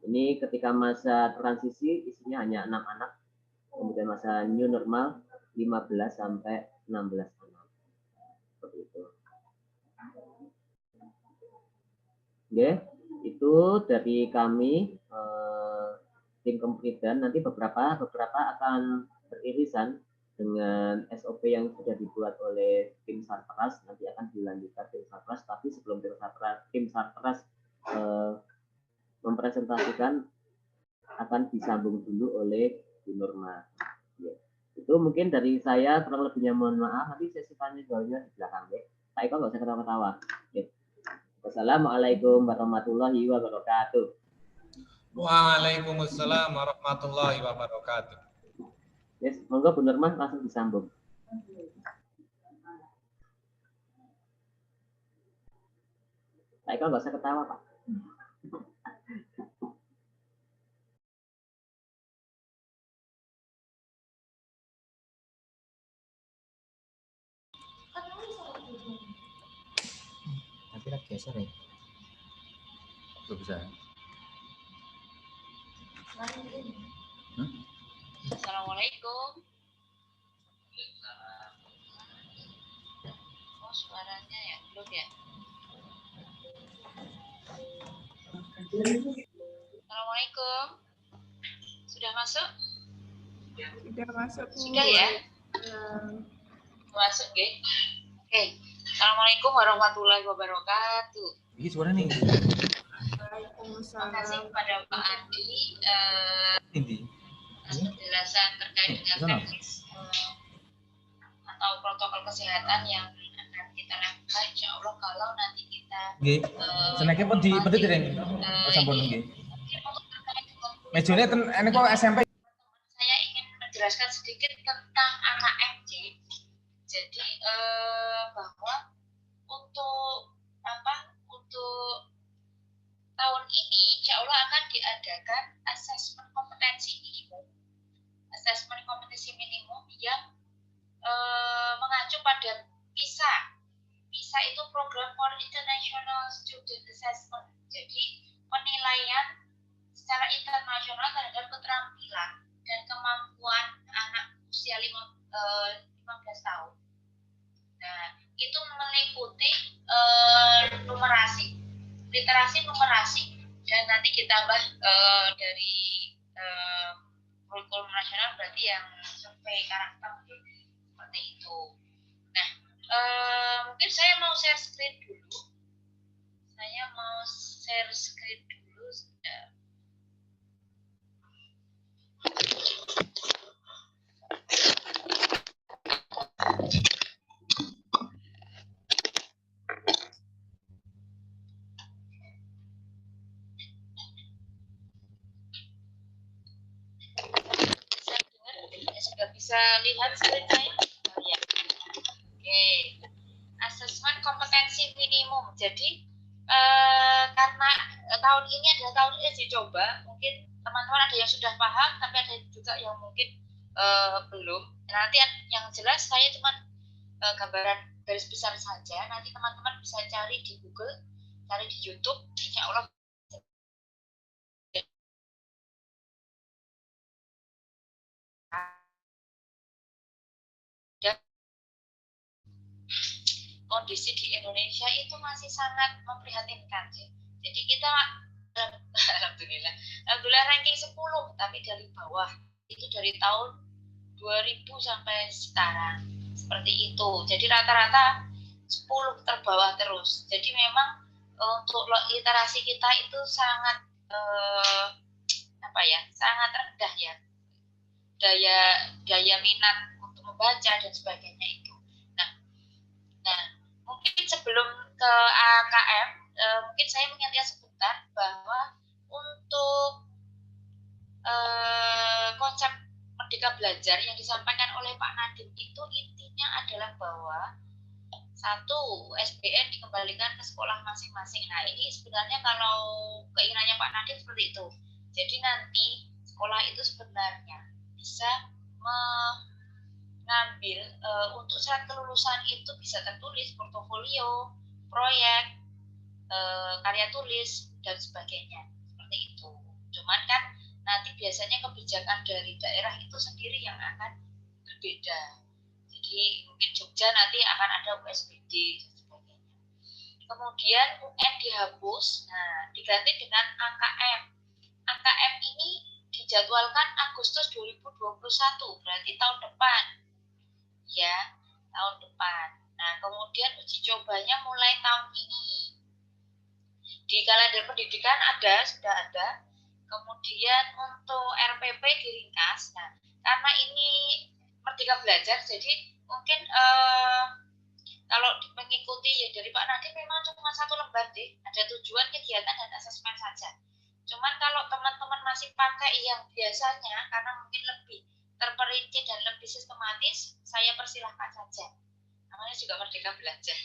Ini ketika masa transisi isinya hanya 6 anak, kemudian masa new normal 15 sampai 16 anak. Seperti itu. Oke, itu dari kami tim Kempridan. Nanti beberapa akan beririsan dengan SOP yang sudah dibuat oleh tim Sarperas, nanti akan dilanjutkan tim Sarperas. Tapi sebelum tim Sarperas mempresentasikan, akan disambung dulu oleh Bu Nurma. Ya. Itu mungkin dari saya, kurang lebihnya mohon maaf. Nanti sesi tanya jawabnya di belakang ya. Pak Eko nggak usah ketawa-ketawa. Ya. Wassalamualaikum warahmatullahi wabarakatuh. Waalaikumsalam warahmatullahi wabarakatuh. Yes, monggo Bu Nurma langsung disambung. Pak Eko nggak usah ketawa, Pak. geser ya. Tuh bisa. Assalamualaikum. Oh, suaranya ya belum ya. Assalamualaikum. Sudah masuk? Sudah masuk. Sudah ya? Masuk ya. Oke. Assalamualaikum warahmatullahi wabarakatuh. Ini suara nih. Terima kasih kepada Pak Adi Ini. atas penjelasan terkait dengan teknis atau protokol kesehatan yang akan kita lakukan. Insya Allah kalau nanti kita Seneknya pun di pedit ya, sampun nggih. Mejone ini kok SMP. Saya ingin menjelaskan sedikit tentang AKMJ. Jadi bahwa untuk tahun ini insya Allah akan diadakan asesmen kompetensi minimum yang mengacu pada PISA. PISA itu Program for International Student Assessment. Jadi penilaian secara internasional terhadap keterampilan dan kemampuan anak usia 15 tahun. Nah, itu meliputi numerasi, literasi numerasi, dan nanti ditambah dari kurikulum nasional berarti yang survei karakter seperti itu. Nah, mungkin saya mau share screen dulu. Sudah bisa lihat screen saya? Oh, ya. Oke. Asesmen kompetensi minimum. Jadi karena tahun ini adalah tahun uji coba, mungkin teman-teman ada yang sudah paham, tapi ada juga yang mungkin belum. Nanti yang jelas saya cuma gambaran garis besar saja. Nanti teman-teman bisa cari di Google, cari di YouTube, insya Allah. Kondisi di Indonesia itu masih sangat memprihatinkan. Jadi kita alhamdulillah ranking 10, tapi dari bawah itu dari tahun 2000 sampai sekarang seperti itu. Jadi rata-rata 10 terbawah terus. Jadi memang untuk literasi kita itu sangat sangat rendah ya. Daya minat untuk membaca dan sebagainya itu. Nah, mungkin sebelum ke AKM, mungkin saya mengingatkan sebentar bahwa untuk konsep Merdeka Belajar yang disampaikan oleh Pak Nadiem itu intinya adalah bahwa satu, SBN dikembalikan ke sekolah masing-masing. Nah, ini sebenarnya kalau keinginannya Pak Nadiem seperti itu. Jadi nanti sekolah itu sebenarnya bisa mengambil untuk syarat kelulusan itu bisa tertulis portofolio, proyek, karya tulis, dan sebagainya. Seperti itu. Cuman kan nanti biasanya kebijakan dari daerah itu sendiri yang akan berbeda. Jadi mungkin Jogja nanti akan ada USBD dan sebagainya. Kemudian UN dihapus, nah diganti dengan AKM. AKM ini dijadwalkan Agustus 2021, berarti tahun depan. Ya, tahun depan. Nah, kemudian uji cobanya mulai tahun ini. Di kalender pendidikan sudah ada. Kemudian untuk RPP diringkas. Nah, karena ini Merdeka Belajar, jadi mungkin kalau mengikuti ya dari Pak Nadiem memang cuma 1 lembar deh. Ada tujuan, kegiatan, dan asesmen saja. Cuman kalau teman-teman masih pakai yang biasanya, karena mungkin lebih terperinci dan lebih sistematis, saya persilahkan saja. Namanya juga Merdeka Belajar.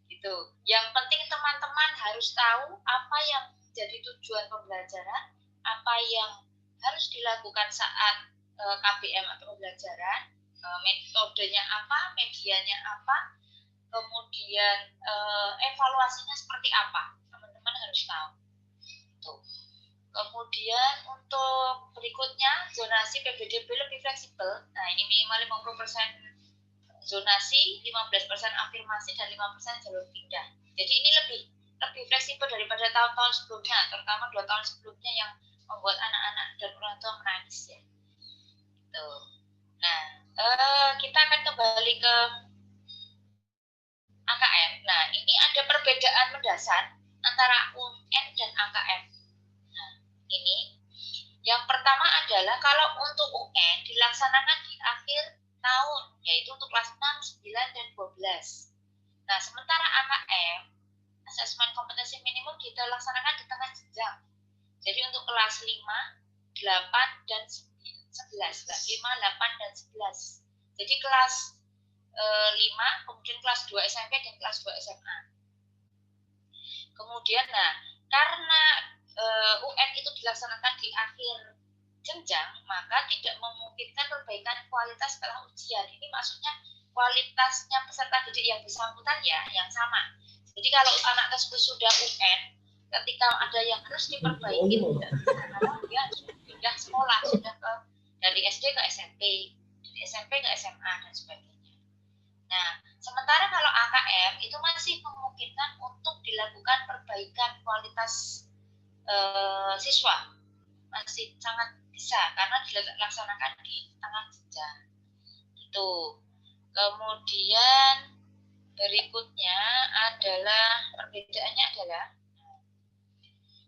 Gitu. Yang penting teman-teman harus tahu apa yang jadi tujuan pembelajaran, apa yang harus dilakukan saat KBM atau pembelajaran, metodenya apa, medianya apa, kemudian evaluasinya seperti apa, teman-teman harus tahu. Tuh. Kemudian untuk berikutnya zonasi PBDB lebih fleksibel. Nah, ini minimal 50% zonasi, 15% afirmasi, dan 5% jalur pindah. Jadi ini lebih fleksibel daripada tahun-tahun sebelumnya, terutama 2 tahun sebelumnya yang membuat anak-anak dan orang tua menangis ya. Tuh. Nah, kita akan kembali ke AKM. Nah, ini ada perbedaan mendasar antara UN dan AKM. Nah, ini yang pertama adalah kalau untuk UN dilaksanakan di akhir tahun, yaitu untuk kelas 6, 9, dan 12. Nah, sementara AKM, asesmen kompetensi minimum, kita laksanakan di tengah jenjang. Jadi untuk kelas 5, 8, dan 11. 5, 8, dan 11. Jadi kelas 5, kemudian kelas 2 SMP, dan kelas 2 SMA. Kemudian, nah, karena UN itu dilaksanakan di akhir jenjang, maka tidak memungkinkan perbaikan kualitas setelah ujian. Ini maksudnya kualitasnya peserta didik yang bersangkutan ya yang sama. Jadi kalau anak tersebut sudah UN, ketika ada yang harus diperbaiki, karena dia sudah pindah sekolah, sudah dari SD ke SMP, dari SMP ke SMA, dan sebagainya. Nah, sementara kalau AKM itu masih memungkinkan untuk dilakukan perbaikan kualitas siswa, masih sangat bisa karena dilaksanakan di tengah jenjang. Itu. Kemudian berikutnya adalah perbedaannya adalah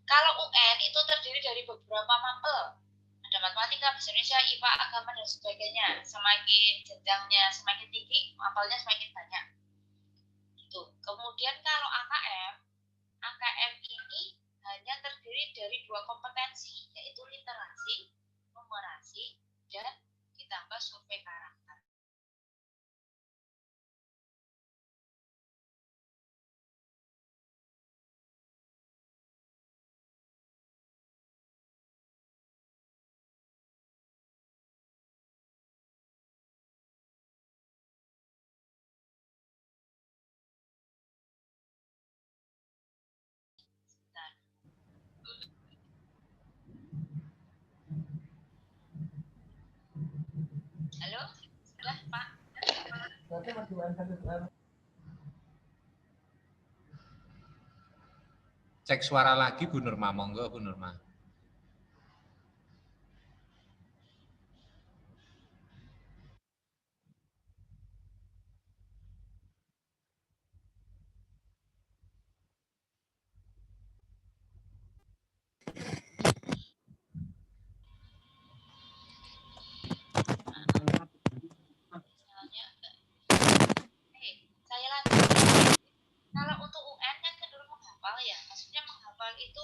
kalau UN itu terdiri dari beberapa mapel, ada matematika, bahasa Indonesia, IPA, agama, dan sebagainya. Semakin jenjangnya semakin tinggi, mapelnya semakin banyak. Itu. Kemudian kalau AKM ini hanya terdiri dari 2 kompetensi, yaitu literasi, numerasi, dan ditambah survei karakter. Halo, sudah Pak? Cek suara lagi Bu Nurma, monggo Bu Nurma. Saya lanjut. Kalau untuk UN kan cenderung menghafal ya, maksudnya menghafal itu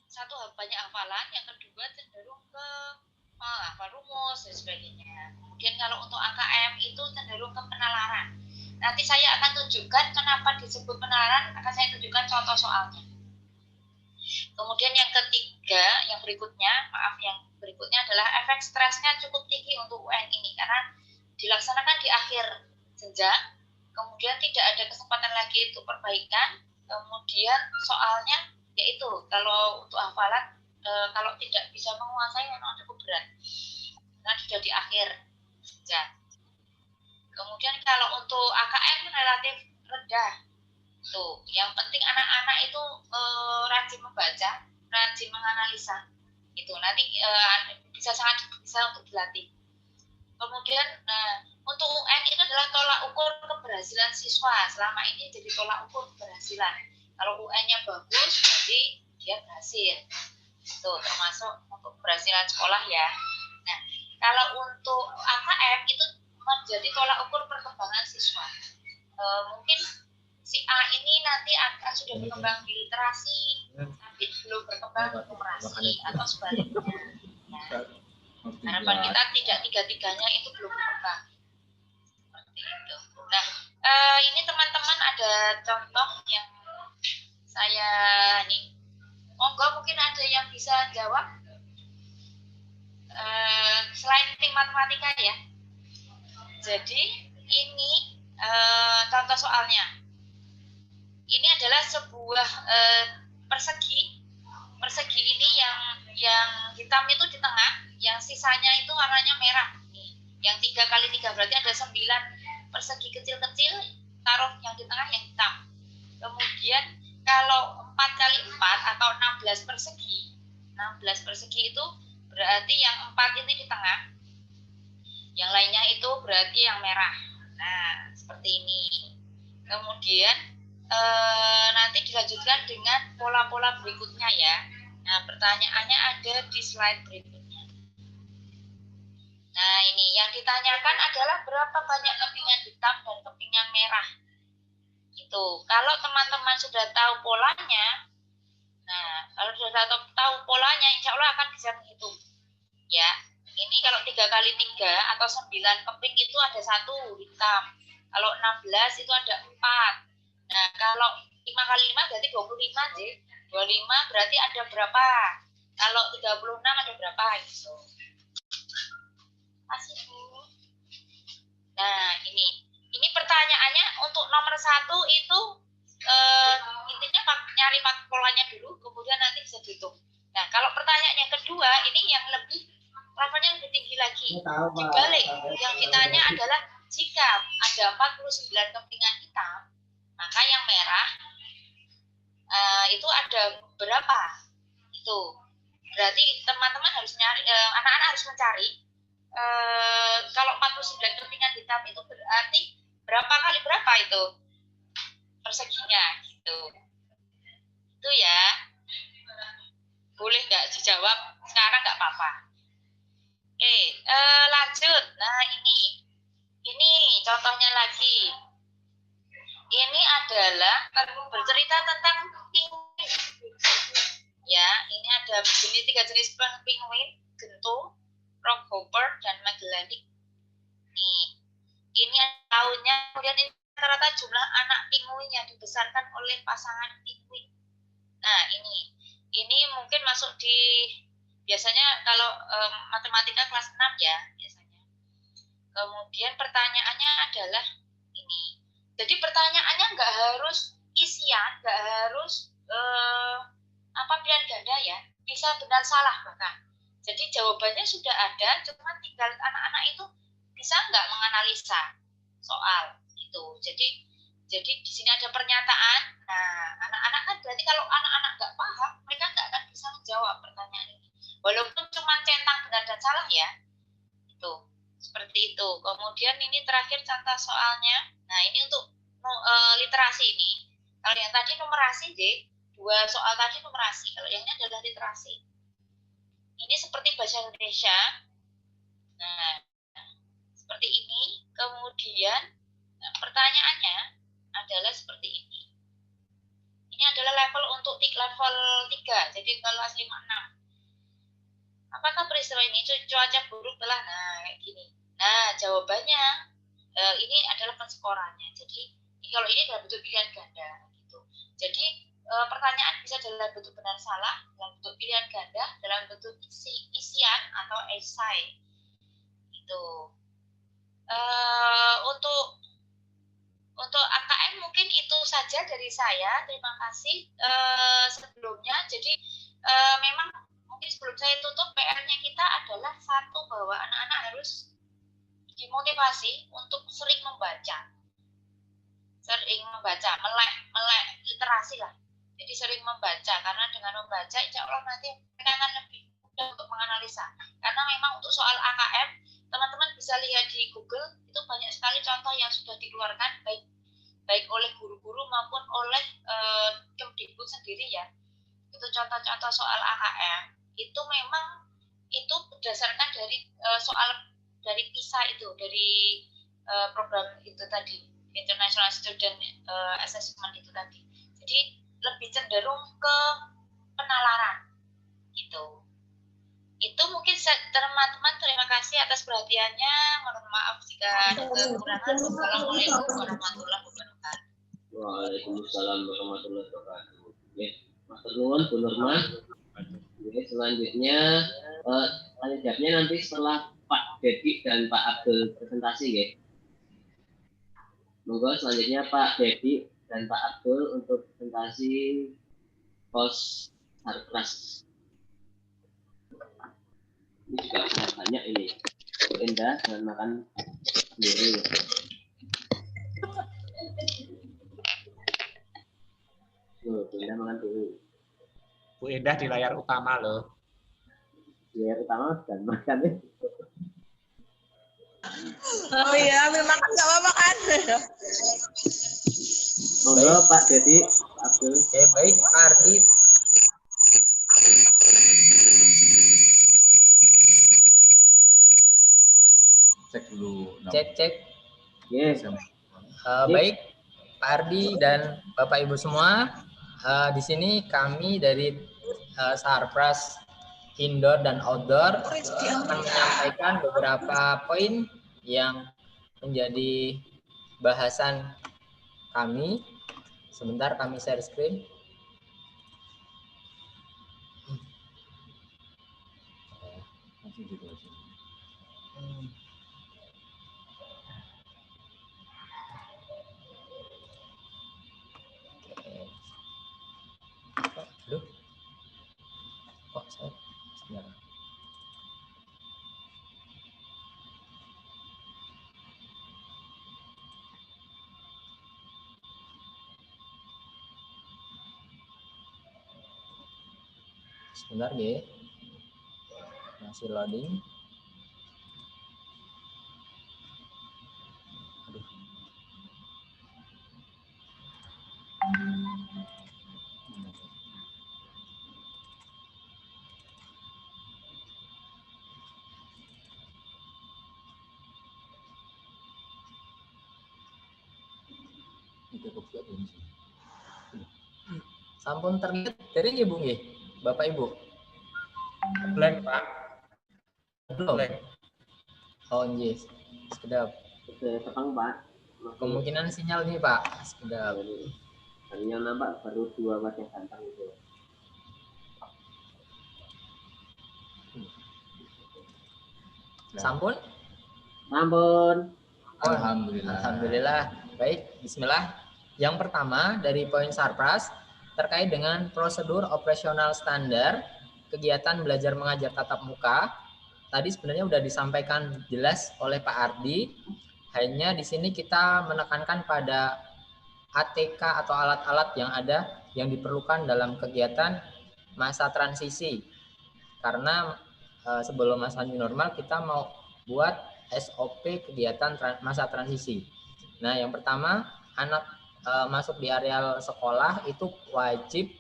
satu banyak hafalan, yang kedua cenderung ke menghafal rumus dan sebagainya. Kemudian kalau untuk AKM itu cenderung ke penalaran. Nanti saya akan tunjukkan kenapa disebut penalaran, akan saya tunjukkan contoh soalnya. Kemudian yang ketiga, yang berikutnya adalah efek stresnya cukup tinggi untuk UN ini karena dilaksanakan di akhir jenjang, kemudian tidak ada kesempatan lagi untuk perbaikan, kemudian soalnya yaitu kalau untuk hafalan kalau tidak bisa menguasai memang cukup berat karena sudah di akhir jenjang. Kemudian kalau untuk AKM relatif rendah. Tuh, yang penting anak-anak itu rajin membaca, rajin menganalisa. Itu nanti sangat bisa untuk dilatih. Kemudian untuk UN itu adalah tolak ukur keberhasilan siswa. Selama ini jadi tolak ukur keberhasilan. Kalau UN-nya bagus, berarti dia berhasil. Itu termasuk untuk keberhasilan sekolah ya. Nah, kalau untuk AKM itu menjadi tolak ukur perkembangan siswa. Mungkin si A ini nanti akan sudah berkembang di literasi, tapi belum berkembang di numerasi atau sebaliknya. Ya. Harapan kita tidak tiga-tiganya itu belum berkembang. Seperti itu. Nah, ini teman-teman ada contoh yang saya nih. Monggo mungkin ada yang bisa jawab. Selain tim matematika ya. Jadi ini contoh soalnya. Ini adalah sebuah persegi. Persegi ini yang hitam itu di tengah, yang sisanya itu warnanya merah. Nih, yang 3 kali 3 berarti ada 9 persegi kecil-kecil, taruh yang di tengah yang hitam. Kemudian kalau 4 kali 4 atau 16 persegi, 16 persegi itu berarti yang 4 ini di tengah, yang lainnya itu berarti yang merah. Nah, seperti ini. Kemudian nanti dilanjutkan dengan pola-pola berikutnya ya. Nah, pertanyaannya ada di slide berikutnya. Nah, ini yang ditanyakan adalah berapa banyak kepingan hitam dan kepingan merah. Itu. Kalau teman-teman sudah tahu polanya, nah, kalau sudah tahu polanya, insya Allah akan bisa menghitung. Ya, ini kalau 3 kali 3 atau 9 keping itu ada 1 hitam. Kalau 16 itu ada 4. Nah, kalau 5 kali 5 berarti 25, J. 25 berarti ada berapa? Kalau 36 ada berapa gitu. Masih Bu. Nah, ini pertanyaannya untuk nomor 1 itu intinya nyari polanya dulu, kemudian nanti bisa dihitung. Nah, kalau pertanyaan yang kedua ini yang lebih levelnya lebih tinggi lagi. Dibalik, yang ditanya adalah jika ada 49 kepingan hitam, maka yang merah itu ada berapa? Itu berarti teman-teman harus nyari, anak-anak harus mencari kalau 49 kepingan hitam itu berarti berapa kali berapa itu perseginya gitu. Itu ya. Boleh nggak dijawab sekarang, nggak apa-apa. Oke, lanjut. Nah, ini contohnya lagi. Ini adalah bercerita tentang penguin. Ya, ini ada 3 jenis penguin, gentung, rockhopper, dan Magellanica. Ini tahunnya, kemudian ini rata-rata jumlah anak penguin yang dibesarkan oleh pasangan penguin. Nah, ini mungkin masuk di biasanya kalau matematika kelas 6 ya biasanya. Kemudian pertanyaannya adalah ini. Jadi pertanyaannya nggak harus isian, nggak harus pilihan ganda ya, bisa benar salah bahkan. Jadi jawabannya sudah ada, cuma tinggal anak-anak itu bisa nggak menganalisa soal itu. Jadi di sini ada pernyataan. Nah, anak-anak kan berarti kalau anak-anak nggak paham, mereka nggak akan bisa menjawab pertanyaan ini. Walaupun cuma centang benar dan salah ya, itu seperti itu. Kemudian ini terakhir contoh soalnya. Nah, ini untuk literasi ini. Kalau yang tadi numerasi, J, 2 soal tadi numerasi. Kalau yang ini adalah literasi. Ini seperti bahasa Indonesia. Nah, seperti ini. Kemudian pertanyaannya adalah seperti ini. Ini adalah level untuk level 3, jadi kelas 5, 6. Apakah peristiwa ini cuaca buruk telah, nah kayak gini. Nah, jawabannya ini adalah penskorannya. Jadi kalau ini dalam bentuk pilihan ganda gitu. Jadi pertanyaan bisa dalam bentuk benar salah, dalam bentuk pilihan ganda, dalam bentuk isian atau esai. Gitu. Untuk AKM mungkin itu saja dari saya. Terima kasih sebelumnya. Jadi memang mungkin sebelum saya tutup, PR-nya kita adalah satu, bahwa anak-anak harus dimotivasi untuk sering membaca, melek literasi lah. Jadi sering membaca, karena dengan membaca insya Allah nanti mereka akan lebih mudah untuk menganalisa. Karena memang untuk soal AKM, teman-teman bisa lihat di Google, itu banyak sekali contoh yang sudah dikeluarkan baik oleh guru-guru maupun oleh Kemdikbud sendiri ya. Itu contoh-contoh soal AKM. Itu memang itu berdasarkan dari soal dari PISA itu, dari program itu tadi, International Student Assessment itu tadi. Jadi lebih cenderung ke penalaran gitu. Itu mungkin teman-teman, terima kasih atas perhatiannya. Mohon maaf jika ada kekurangan. Wassalamualaikum warahmatullahi wabarakatuh. Waalaikumsalam warahmatullahi wabarakatuh. Matur nuwun Bu Nurma. Selanjutnya tanya jawabnya nanti setelah Pak Dedi dan Pak Abdul presentasi ya. Monggo selanjutnya Pak Dedi dan Pak Abdul untuk presentasi pos Sarpras. Ini juga sangat banyak ini. Bu Endah jangan makan sendiri. Bu Endah makan dulu. Bu Endah di layar utama loh. Di layar utama dan makan ya. Oh iya, ambil makan nggak apa-apa kan? Monggo Pak Dedi, Pak Abdul. Oke, baik Pak Ardi. Cek dulu. Cek. Yes. Baik Pak Ardi dan Bapak Ibu semua, di sini kami dari Sarpras Indoor dan Outdoor akan menyampaikan beberapa poin yang menjadi bahasan kami. Sebentar kami share screen. Aduh. Kok saya sebentar. Sebentar ya. Masih loading. Aduh. Sampun terlihat dari Ibu nggih, Bapak Ibu. Blank, Pak. Belum. Oh, yes. Sekedap. Tepang, Pak. Kemungkinan sinyal nih, Pak. Sekedap. Yang nampak baru 2 wajah ganteng itu. Sampun? Sampun. Alhamdulillah. Alhamdulillah. Baik, bismillah. Yang pertama dari poin Sarpras terkait dengan prosedur operasional standar kegiatan belajar mengajar tatap muka. Tadi sebenarnya sudah disampaikan jelas oleh Pak Ardi. Hanya di sini kita menekankan pada ATK atau alat-alat yang ada yang diperlukan dalam kegiatan masa transisi. Karena sebelum masa new normal kita mau buat SOP kegiatan masa transisi. Nah, yang pertama anak masuk di areal sekolah itu wajib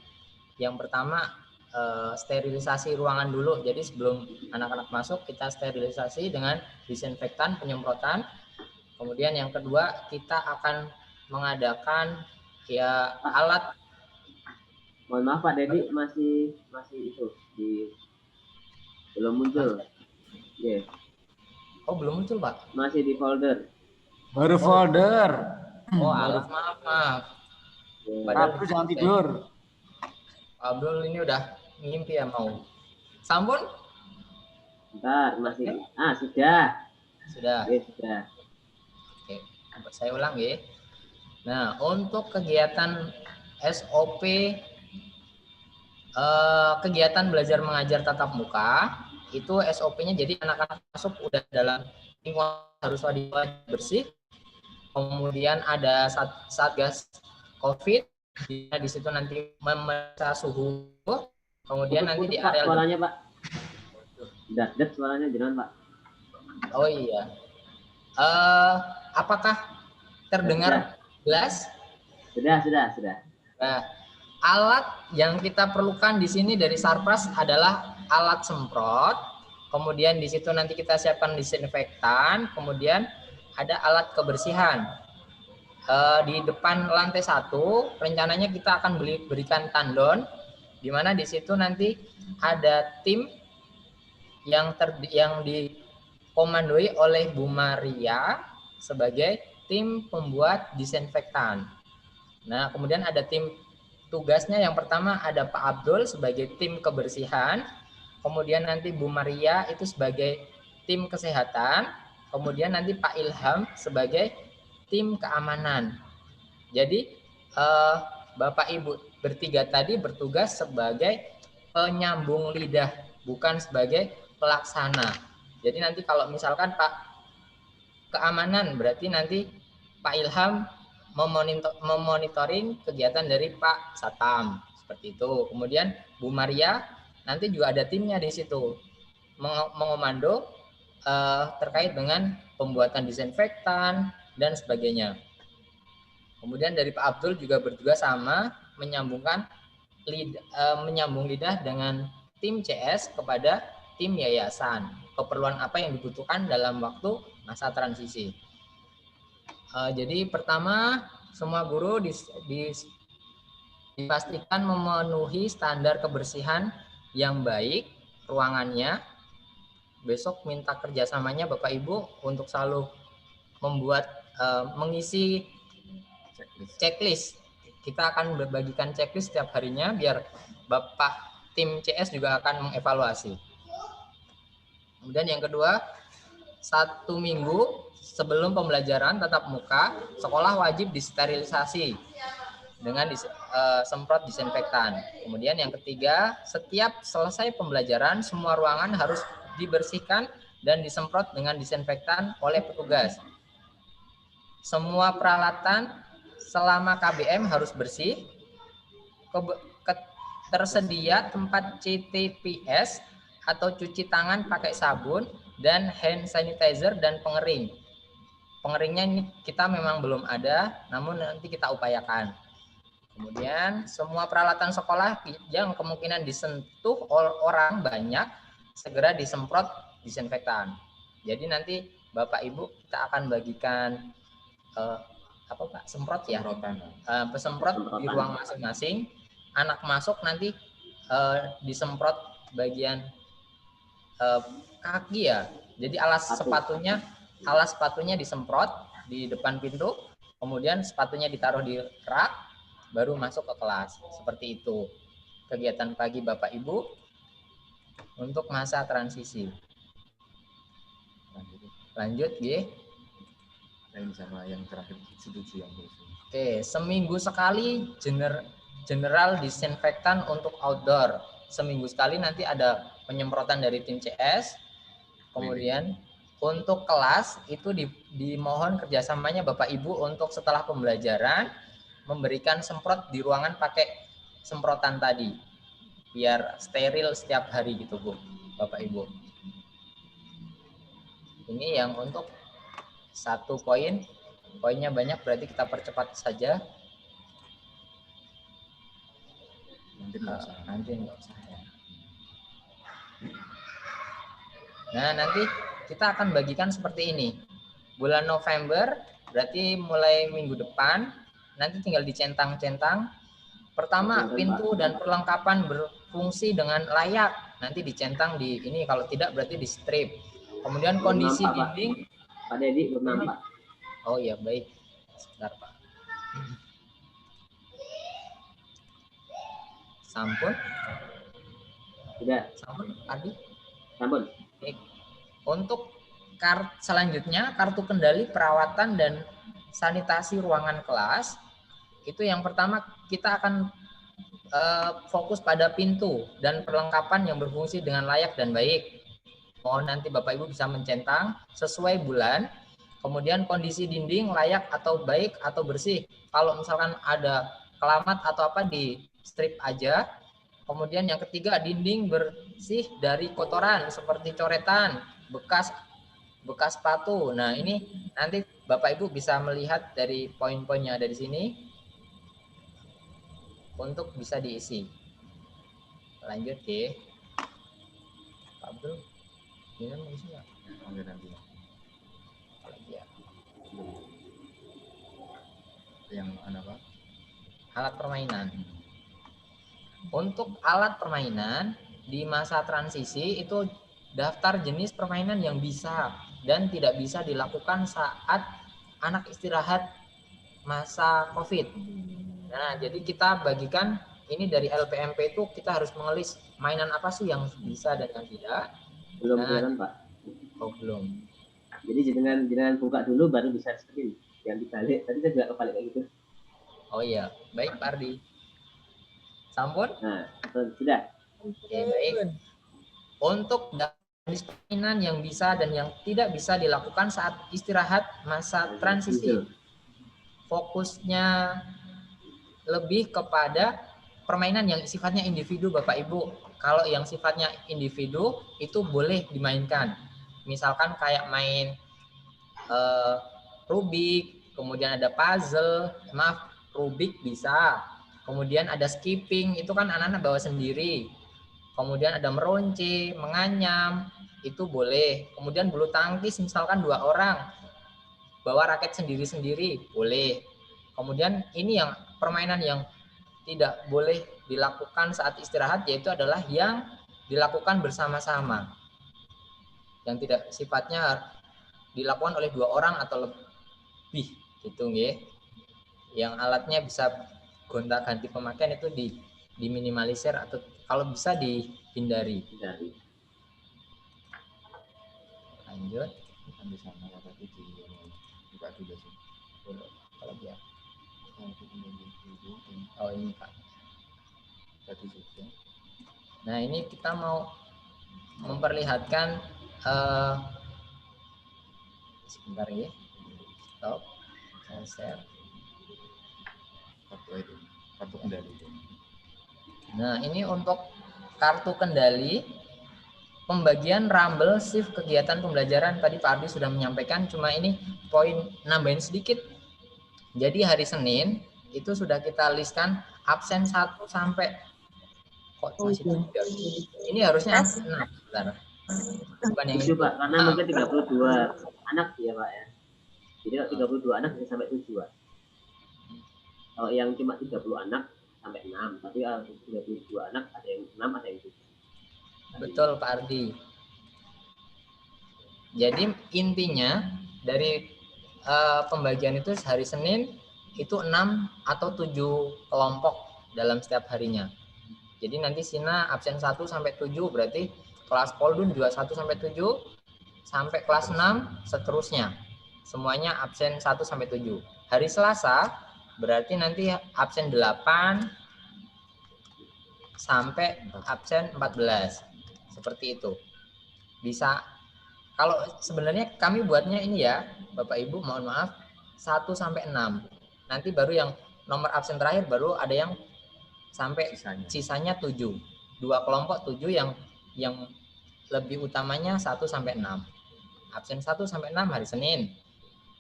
yang pertama sterilisasi ruangan dulu. Jadi sebelum anak-anak masuk kita sterilisasi dengan disinfektan penyemprotan. Kemudian yang kedua kita akan mengadakan ya alat. Mohon maaf Pak Dedi masih itu belum muncul. Yeah. Oh belum muncul Pak? Masih di folder. Baru folder. Oh maaf. Abdul jangan tidur. Abdul ini udah ngimpi ya mau. Sampun? Bentar masih. Sudah. Sudah. Oke, sudah. Oke, saya ulang ya. Nah, untuk kegiatan SOP kegiatan belajar mengajar tatap muka itu SOP-nya jadi anak-anak masuk udah dalam lingkungan harus bersih. Kemudian ada Satgas COVID di situ nanti memeriksa suhu. Kemudian nanti di area suaranya Pak. Udah suaranya jangan Pak. Oh iya. Apakah terdengar jelas? Sudah. Nah, alat yang kita perlukan di sini dari Sarpras adalah alat semprot. Kemudian di situ nanti kita siapkan disinfektan. Kemudian ada alat kebersihan. Di depan lantai 1 rencananya kita akan berikan tandon, di mana di situ nanti ada tim yang dikomandoi oleh Bu Maria sebagai tim pembuat disinfektan. Nah, kemudian ada tim tugasnya yang pertama ada Pak Abdul sebagai tim kebersihan, kemudian nanti Bu Maria itu sebagai tim kesehatan, kemudian nanti Pak Ilham sebagai tim keamanan. Jadi Bapak Ibu bertiga tadi bertugas sebagai penyambung lidah, bukan sebagai pelaksana. Jadi nanti kalau misalkan Pak keamanan, berarti nanti Pak Ilham memonitoring kegiatan dari Pak Satam, seperti itu. Kemudian Bu Maria nanti juga ada timnya di situ, mengomando terkait dengan pembuatan disinfektan dan sebagainya. Kemudian dari Pak Abdul juga bertugas sama menyambung lidah dengan tim CS kepada tim yayasan. Keperluan apa yang dibutuhkan dalam waktu masa transisi. Jadi pertama, semua guru dipastikan memenuhi standar kebersihan yang baik ruangannya. Besok minta kerjasamanya Bapak Ibu untuk selalu membuat mengisi checklist. Kita akan berbagikan checklist setiap harinya biar Bapak tim CS juga akan mengevaluasi. Kemudian yang kedua, 1 minggu sebelum pembelajaran tatap muka, sekolah wajib disterilisasi dengan semprot disinfektan. Kemudian yang ketiga, setiap selesai pembelajaran, semua ruangan harus dibersihkan dan disemprot dengan disinfektan oleh petugas. Semua peralatan selama KBM harus bersih. Tersedia tempat CTPS atau cuci tangan pakai sabun dan hand sanitizer dan pengering. Pengeringnya ini kita memang belum ada, namun nanti kita upayakan. Kemudian semua peralatan sekolah yang kemungkinan disentuh orang banyak segera disemprot disinfektan. Jadi nanti Bapak Ibu kita akan bagikan semprot ya, pesemprot di ruang masing-masing. Anak masuk nanti disemprot bagian kaki ya. Jadi alas sepatunya disemprot di depan pintu, kemudian sepatunya ditaruh di rak, baru masuk ke kelas. Seperti itu kegiatan pagi Bapak Ibu untuk masa transisi. Lanjut, G. Lain sama yang terakhir setuju yang Oke, seminggu sekali general disinfektan untuk outdoor. Seminggu sekali nanti ada penyemprotan dari tim CS. Kemudian untuk kelas itu dimohon kerjasamanya Bapak Ibu untuk setelah pembelajaran memberikan semprot di ruangan pakai semprotan tadi biar steril setiap hari gitu Bu, Bapak Ibu. Ini yang untuk 1 poin, poinnya banyak berarti kita percepat saja. Nanti enggak usah ya. Nah, nanti kita akan bagikan seperti ini. Bulan November berarti mulai minggu depan nanti tinggal dicentang-centang. Pertama, pintu dan perlengkapan berfungsi dengan layak. Nanti dicentang di ini, kalau tidak berarti di strip. Kemudian kondisi dinding. Pak Dedi belum nampak. Oh iya, baik. Sebentar, Pak. Sampun. Sudah. Sampun, Adi. Sampun. Baik. Untuk selanjutnya, kartu kendali perawatan dan sanitasi ruangan kelas. Itu yang pertama kita akan fokus pada pintu dan perlengkapan yang berfungsi dengan layak dan baik. Mohon nanti Bapak Ibu bisa mencentang sesuai bulan. Kemudian kondisi dinding layak atau baik atau bersih. Kalau misalkan ada kelamat atau apa di strip aja. Kemudian yang ketiga, dinding bersih dari kotoran seperti coretan, bekas sepatu. Nah, ini nanti Bapak Ibu bisa melihat dari poin-poin yang ada di sini untuk bisa diisi. Lanjut ya. Pak Abdul, ini mau isi nggak? Nanti. Apalagi ya? Yang apa? Alat permainan. Untuk alat permainan di masa transisi itu daftar jenis permainan yang bisa dan tidak bisa dilakukan saat anak istirahat masa COVID. Nah, jadi kita bagikan ini dari LPMP itu kita harus mengelis mainan apa sih yang bisa dan yang tidak. Belum kelihatan, Pak. Oh, belum. Jadi jangan buka dulu baru bisa screen. yang dibalik. Tadi saya juga kebalik kayak gitu. Oh iya, baik Pak Ardi. Sampun? Nah, sudah. Oke, baik. Untuk permainan yang bisa dan yang tidak bisa dilakukan saat istirahat masa transisi. Fokusnya lebih kepada permainan yang sifatnya individu Bapak Ibu. Kalau yang sifatnya individu itu boleh dimainkan. Misalkan kayak main Rubik, kemudian ada puzzle, Rubik bisa. Kemudian ada skipping, itu kan anak-anak bawa sendiri. Kemudian ada meronce, menganyam, itu boleh. Kemudian bulu tangkis misalkan 2 orang, bawa raket sendiri-sendiri, boleh. Kemudian ini yang permainan yang tidak boleh dilakukan saat istirahat, yaitu adalah yang dilakukan bersama-sama. Yang tidak sifatnya dilakukan oleh 2 orang atau lebih, gitu nggih. Yang alatnya bisa gonta-ganti pemakaian itu diminimalisir atau kalau bisa dihindari. Lanjut. Kalau dia. Oh ini Pak. Nah ini kita mau memperlihatkan sebentar ya. Stop. Saya share. Kartu kendali. Nah, ini untuk kartu kendali pembagian rumble shift kegiatan pembelajaran tadi Pak Ardi sudah menyampaikan, cuma ini poin nambahin sedikit. Jadi hari Senin itu sudah kita listkan absen 1 sampai kok masih 3. Ini harusnya bentar. Bukan yang itu Pak, karena mungkin 32 anak ya Pak ya. Jadi 32 anak bisa sampai 7. Kalau yang cuma 30 anak sampai 6, tapi kalau 32 anak ada yang 6, ada yang 7. Betul Pak Ardi. Jadi intinya dari pembagian itu hari Senin itu 6 atau 7 kelompok dalam setiap harinya. Jadi nanti Sina absen 1 sampai 7 berarti kelas Poldun juga 1 sampai 7 sampai kelas 6 seterusnya. Semuanya absen 1 sampai 7. Hari Selasa berarti nanti absen 8 sampai absen 14. Seperti itu. Bisa, kalau sebenarnya kami buatnya ini ya, Bapak Ibu mohon maaf, 1 sampai 6. Nanti baru yang nomor absen terakhir baru ada yang sampai sisanya 7. 2 kelompok 7 yang lebih utamanya 1 sampai 6. Absen 1 sampai 6 hari Senin.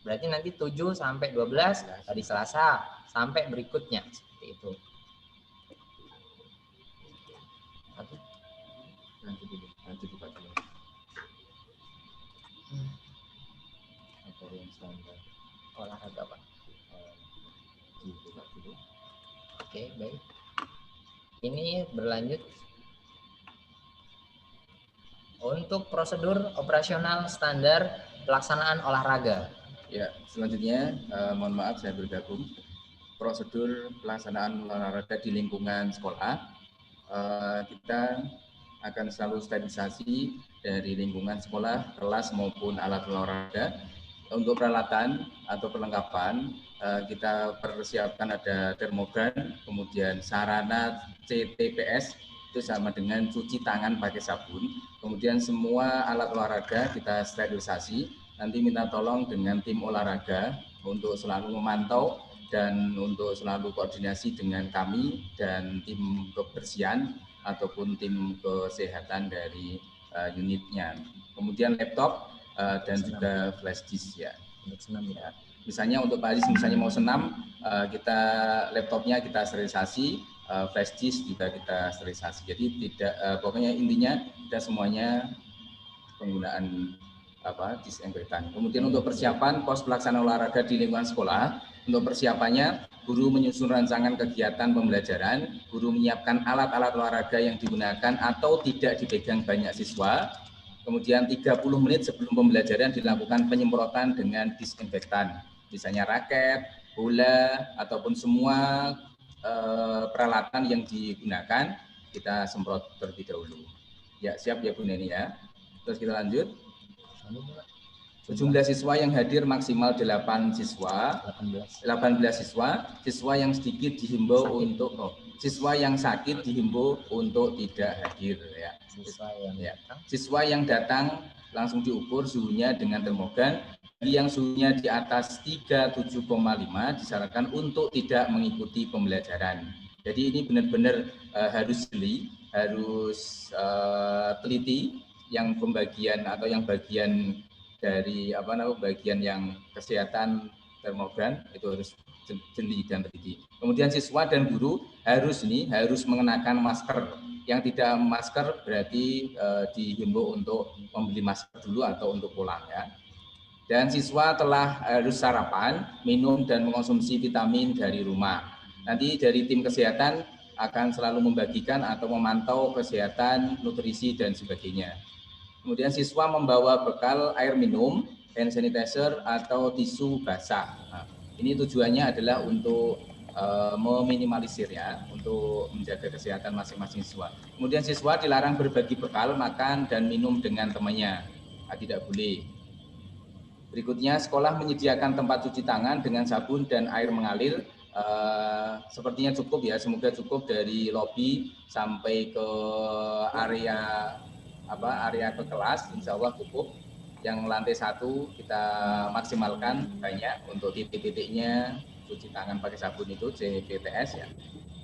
Berarti nanti 7 sampai 12 hari Selasa sampai berikutnya seperti itu. Nanti buka dulu. Materi yang standar olahraga Pak. Dibuka dulu. Oke, baik. Ini berlanjut untuk prosedur operasional standar pelaksanaan olahraga. Ya, selanjutnya mohon maaf saya bergabung. Prosedur pelaksanaan olahraga di lingkungan sekolah. Kita akan selalu sterilisasi dari lingkungan sekolah, kelas maupun alat olahraga. Untuk peralatan atau perlengkapan, kita persiapkan ada termogan, kemudian sarana CTPS, itu sama dengan cuci tangan pakai sabun. Kemudian semua alat olahraga kita sterilisasi. Nanti minta tolong dengan tim olahraga untuk selalu memantau dan untuk selalu koordinasi dengan kami dan tim kebersihan ataupun tim kesehatan dari unitnya. Kemudian laptop dan juga flash disk ya. Untuk senam ya. Misalnya untuk Pak Aziz misalnya mau senam, kita laptopnya kita sterilisasi, flash disk juga kita sterilisasi. Jadi tidak pokoknya intinya kita semuanya penggunaan disinfektan. Kemudian untuk persiapan pos pelaksanaan olahraga di lingkungan sekolah, untuk persiapannya guru menyusun rancangan kegiatan pembelajaran, guru menyiapkan alat-alat olahraga yang digunakan atau tidak dipegang banyak siswa. Kemudian 30 menit sebelum pembelajaran dilakukan penyemprotan dengan disinfektan, misalnya raket, bola ataupun semua peralatan yang digunakan kita semprot terlebih dahulu. Ya siap ya Bu Neni ya. Terus kita lanjut. Jumlah siswa yang hadir maksimal 18 siswa. Siswa yang sedikit dihimbau untuk siswa yang sakit dihimbau untuk tidak hadir ya. Siswa yang datang langsung diukur suhunya dengan termogan. Yang suhunya di atas 37,5 disarankan untuk tidak mengikuti pembelajaran. Jadi ini benar-benar harus jeli, harus teliti yang pembagian atau yang bagian dari bagian yang kesehatan termogan itu harus jeli dan teliti. Kemudian siswa dan guru harus mengenakan masker. Yang tidak masker berarti dihimbau untuk membeli masker dulu atau untuk pulang ya. Dan siswa harus sarapan, minum dan mengonsumsi vitamin dari rumah. Nanti dari tim kesehatan akan selalu membagikan atau memantau kesehatan, nutrisi dan sebagainya. Kemudian siswa membawa bekal air minum, hand sanitizer atau tisu basah. Nah, ini tujuannya adalah untuk meminimalisir ya, untuk menjaga kesehatan masing-masing siswa. Kemudian siswa dilarang berbagi bekal, makan dan minum dengan temannya. Nah, tidak boleh. Berikutnya, sekolah menyediakan tempat cuci tangan dengan sabun dan air mengalir. Sepertinya cukup ya, semoga cukup dari lobi sampai ke area ke kelas, insya Allah cukup. Yang lantai 1 kita maksimalkan banyak untuk titik-titiknya cuci tangan pakai sabun itu CPTS ya.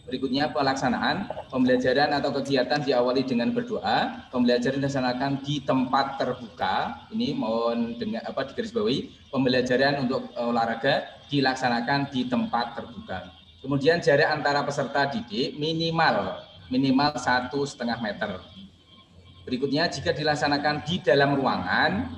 Berikutnya pelaksanaan pembelajaran atau kegiatan diawali dengan berdoa. Pembelajaran dilaksanakan di tempat terbuka. Ini mohon digarisbawahi, pembelajaran untuk olahraga dilaksanakan di tempat terbuka. Kemudian jarak antara peserta didik minimal 1,5 meter. Berikutnya, jika dilaksanakan di dalam ruangan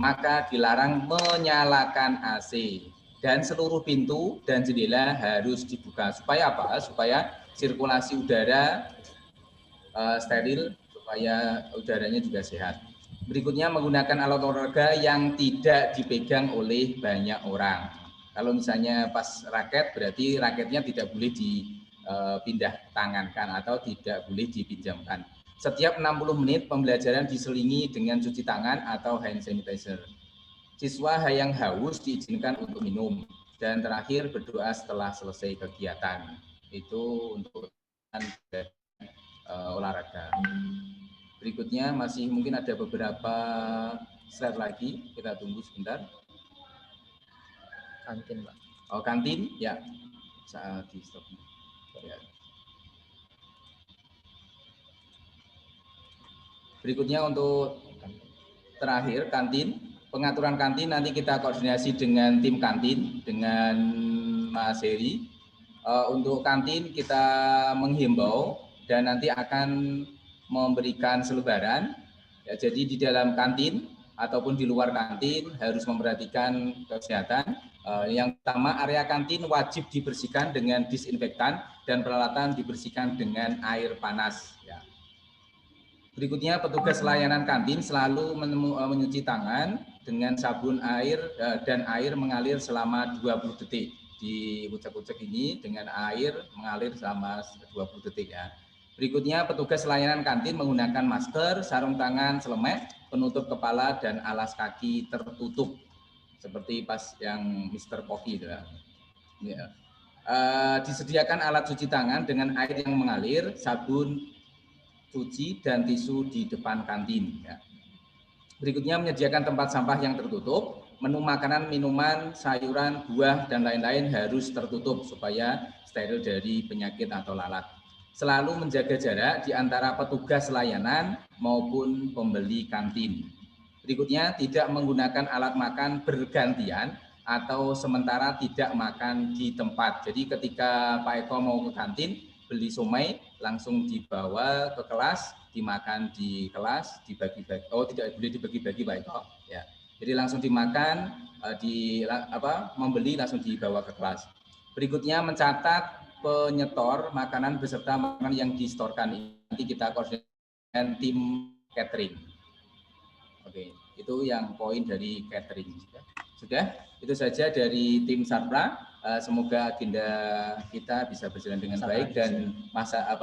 maka dilarang menyalakan AC dan seluruh pintu dan jendela harus dibuka. Supaya apa? Supaya sirkulasi udara steril, supaya udaranya juga sehat. Berikutnya, menggunakan alat olahraga yang tidak dipegang oleh banyak orang. Kalau misalnya pas raket, berarti raketnya tidak boleh dipindah tangankan atau tidak boleh dipinjamkan. Setiap 60 menit pembelajaran diselingi dengan cuci tangan atau hand sanitizer. Siswa yang haus diizinkan untuk minum. Dan terakhir berdoa setelah selesai kegiatan. Itu untuk olahraga. Berikutnya masih mungkin ada beberapa slide lagi. Kita tunggu sebentar. Kantin, Pak. Oh, kantin? Ya. Saat di stop. Ya. Berikutnya untuk terakhir kantin, pengaturan kantin nanti kita koordinasi dengan tim kantin, dengan Mas Heri. Untuk kantin kita menghimbau dan nanti akan memberikan selebaran. Ya, jadi di dalam kantin ataupun di luar kantin harus memperhatikan kesehatan. Yang pertama, area kantin wajib dibersihkan dengan disinfektan dan peralatan dibersihkan dengan air panas. Ya. Berikutnya, petugas layanan kantin selalu mencuci tangan dengan sabun air dan air mengalir selama 20 detik. Di ucek-ucek ini dengan air mengalir selama 20 detik ya. Berikutnya, petugas layanan kantin menggunakan masker, sarung tangan, selemek, penutup kepala dan alas kaki tertutup. Seperti pas yang Mr. Poki ya. Disediakan alat cuci tangan dengan air yang mengalir, sabun cuci dan tisu di depan kantin. Ya. Berikutnya, menyediakan tempat sampah yang tertutup, menu makanan, minuman, sayuran, buah, dan lain-lain harus tertutup supaya steril dari penyakit atau lalat. Selalu menjaga jarak di antara petugas layanan maupun pembeli kantin. Berikutnya, tidak menggunakan alat makan bergantian atau sementara tidak makan di tempat. Jadi ketika Pak Eko mau ke kantin, beli somai langsung dibawa ke kelas, dimakan di kelas, dibagi-bagi. Oh, tidak boleh dibagi-bagi Pak Eko. Ya. Jadi langsung dimakan, membeli langsung dibawa ke kelas. Berikutnya, mencatat penyetor makanan beserta makanan yang distorkan. Nanti kita koordinasi dengan tim catering. Oke, itu yang poin dari catering. Sudah, itu saja dari tim Sarpra. Semoga agenda kita bisa berjalan dengan baik dan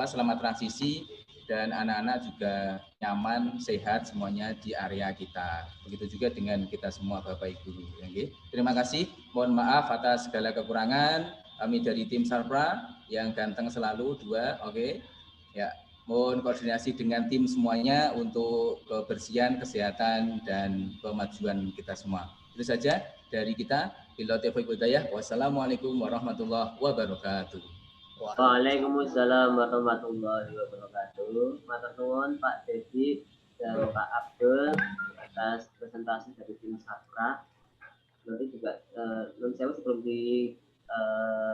selama transisi dan anak-anak juga nyaman, sehat semuanya di area kita. Begitu juga dengan kita semua Bapak Ibu. Oke. Terima kasih. Mohon maaf atas segala kekurangan. Kami dari tim Sarpra yang ganteng selalu 2. Oke. Ya, mohon koordinasi dengan tim semuanya untuk kebersihan, kesehatan dan kemajuan kita semua. Itu saja dari kita. Bila taufiq hidayah. Wassalamualaikum warahmatullahi wabarakatuh. Waalaikumsalam warahmatullahi wabarakatuh. Matur nuwun Pak Dedi dan Pak Abdul atas presentasi dari tim Sarpra. Nanti juga saya sebelum di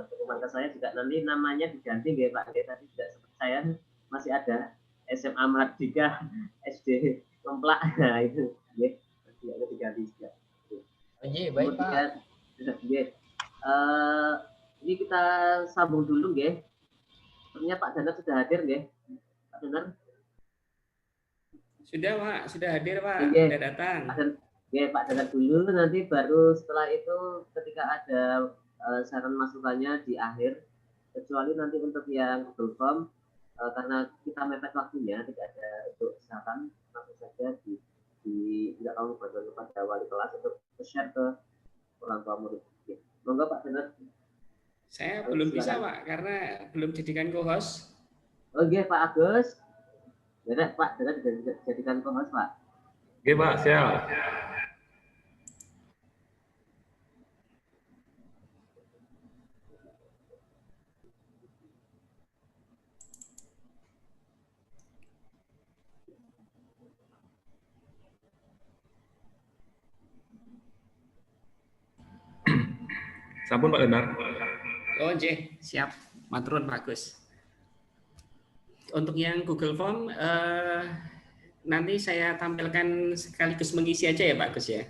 dokumen saya juga nanti namanya diganti ya Pak. Tadi juga saya masih ada SMA Mardika SD Kemplak. Nah itu ya ada diganti juga. Oke, baik Pak. Ini kita sambung dulu ya. Sepertinya Pak Danar sudah hadir ya. Pak Danar. Sudah Pak, sudah hadir Pak, sudah datang. Pak Danar dulu, nanti baru setelah itu ketika ada saran masukannya di akhir, kecuali nanti untuk yang Google Form, karena kita mepet waktunya, tidak ada untuk saran, langsung saja tidak tahu bantuan kepada wali kelas untuk share ke orang tua murid. Monggo Pak Danar. Saya belum bisa Pak, karena belum jadikan co-host. Oh iya Pak Agus. Ya Pak, Danar jadikan co-host Pak. Oke Pak, siap. Sampun Pak Danar. Oh siap, maturun Pak Agus. Untuk yang Google Form nanti saya tampilkan sekaligus mengisi aja ya Pak Agus ya.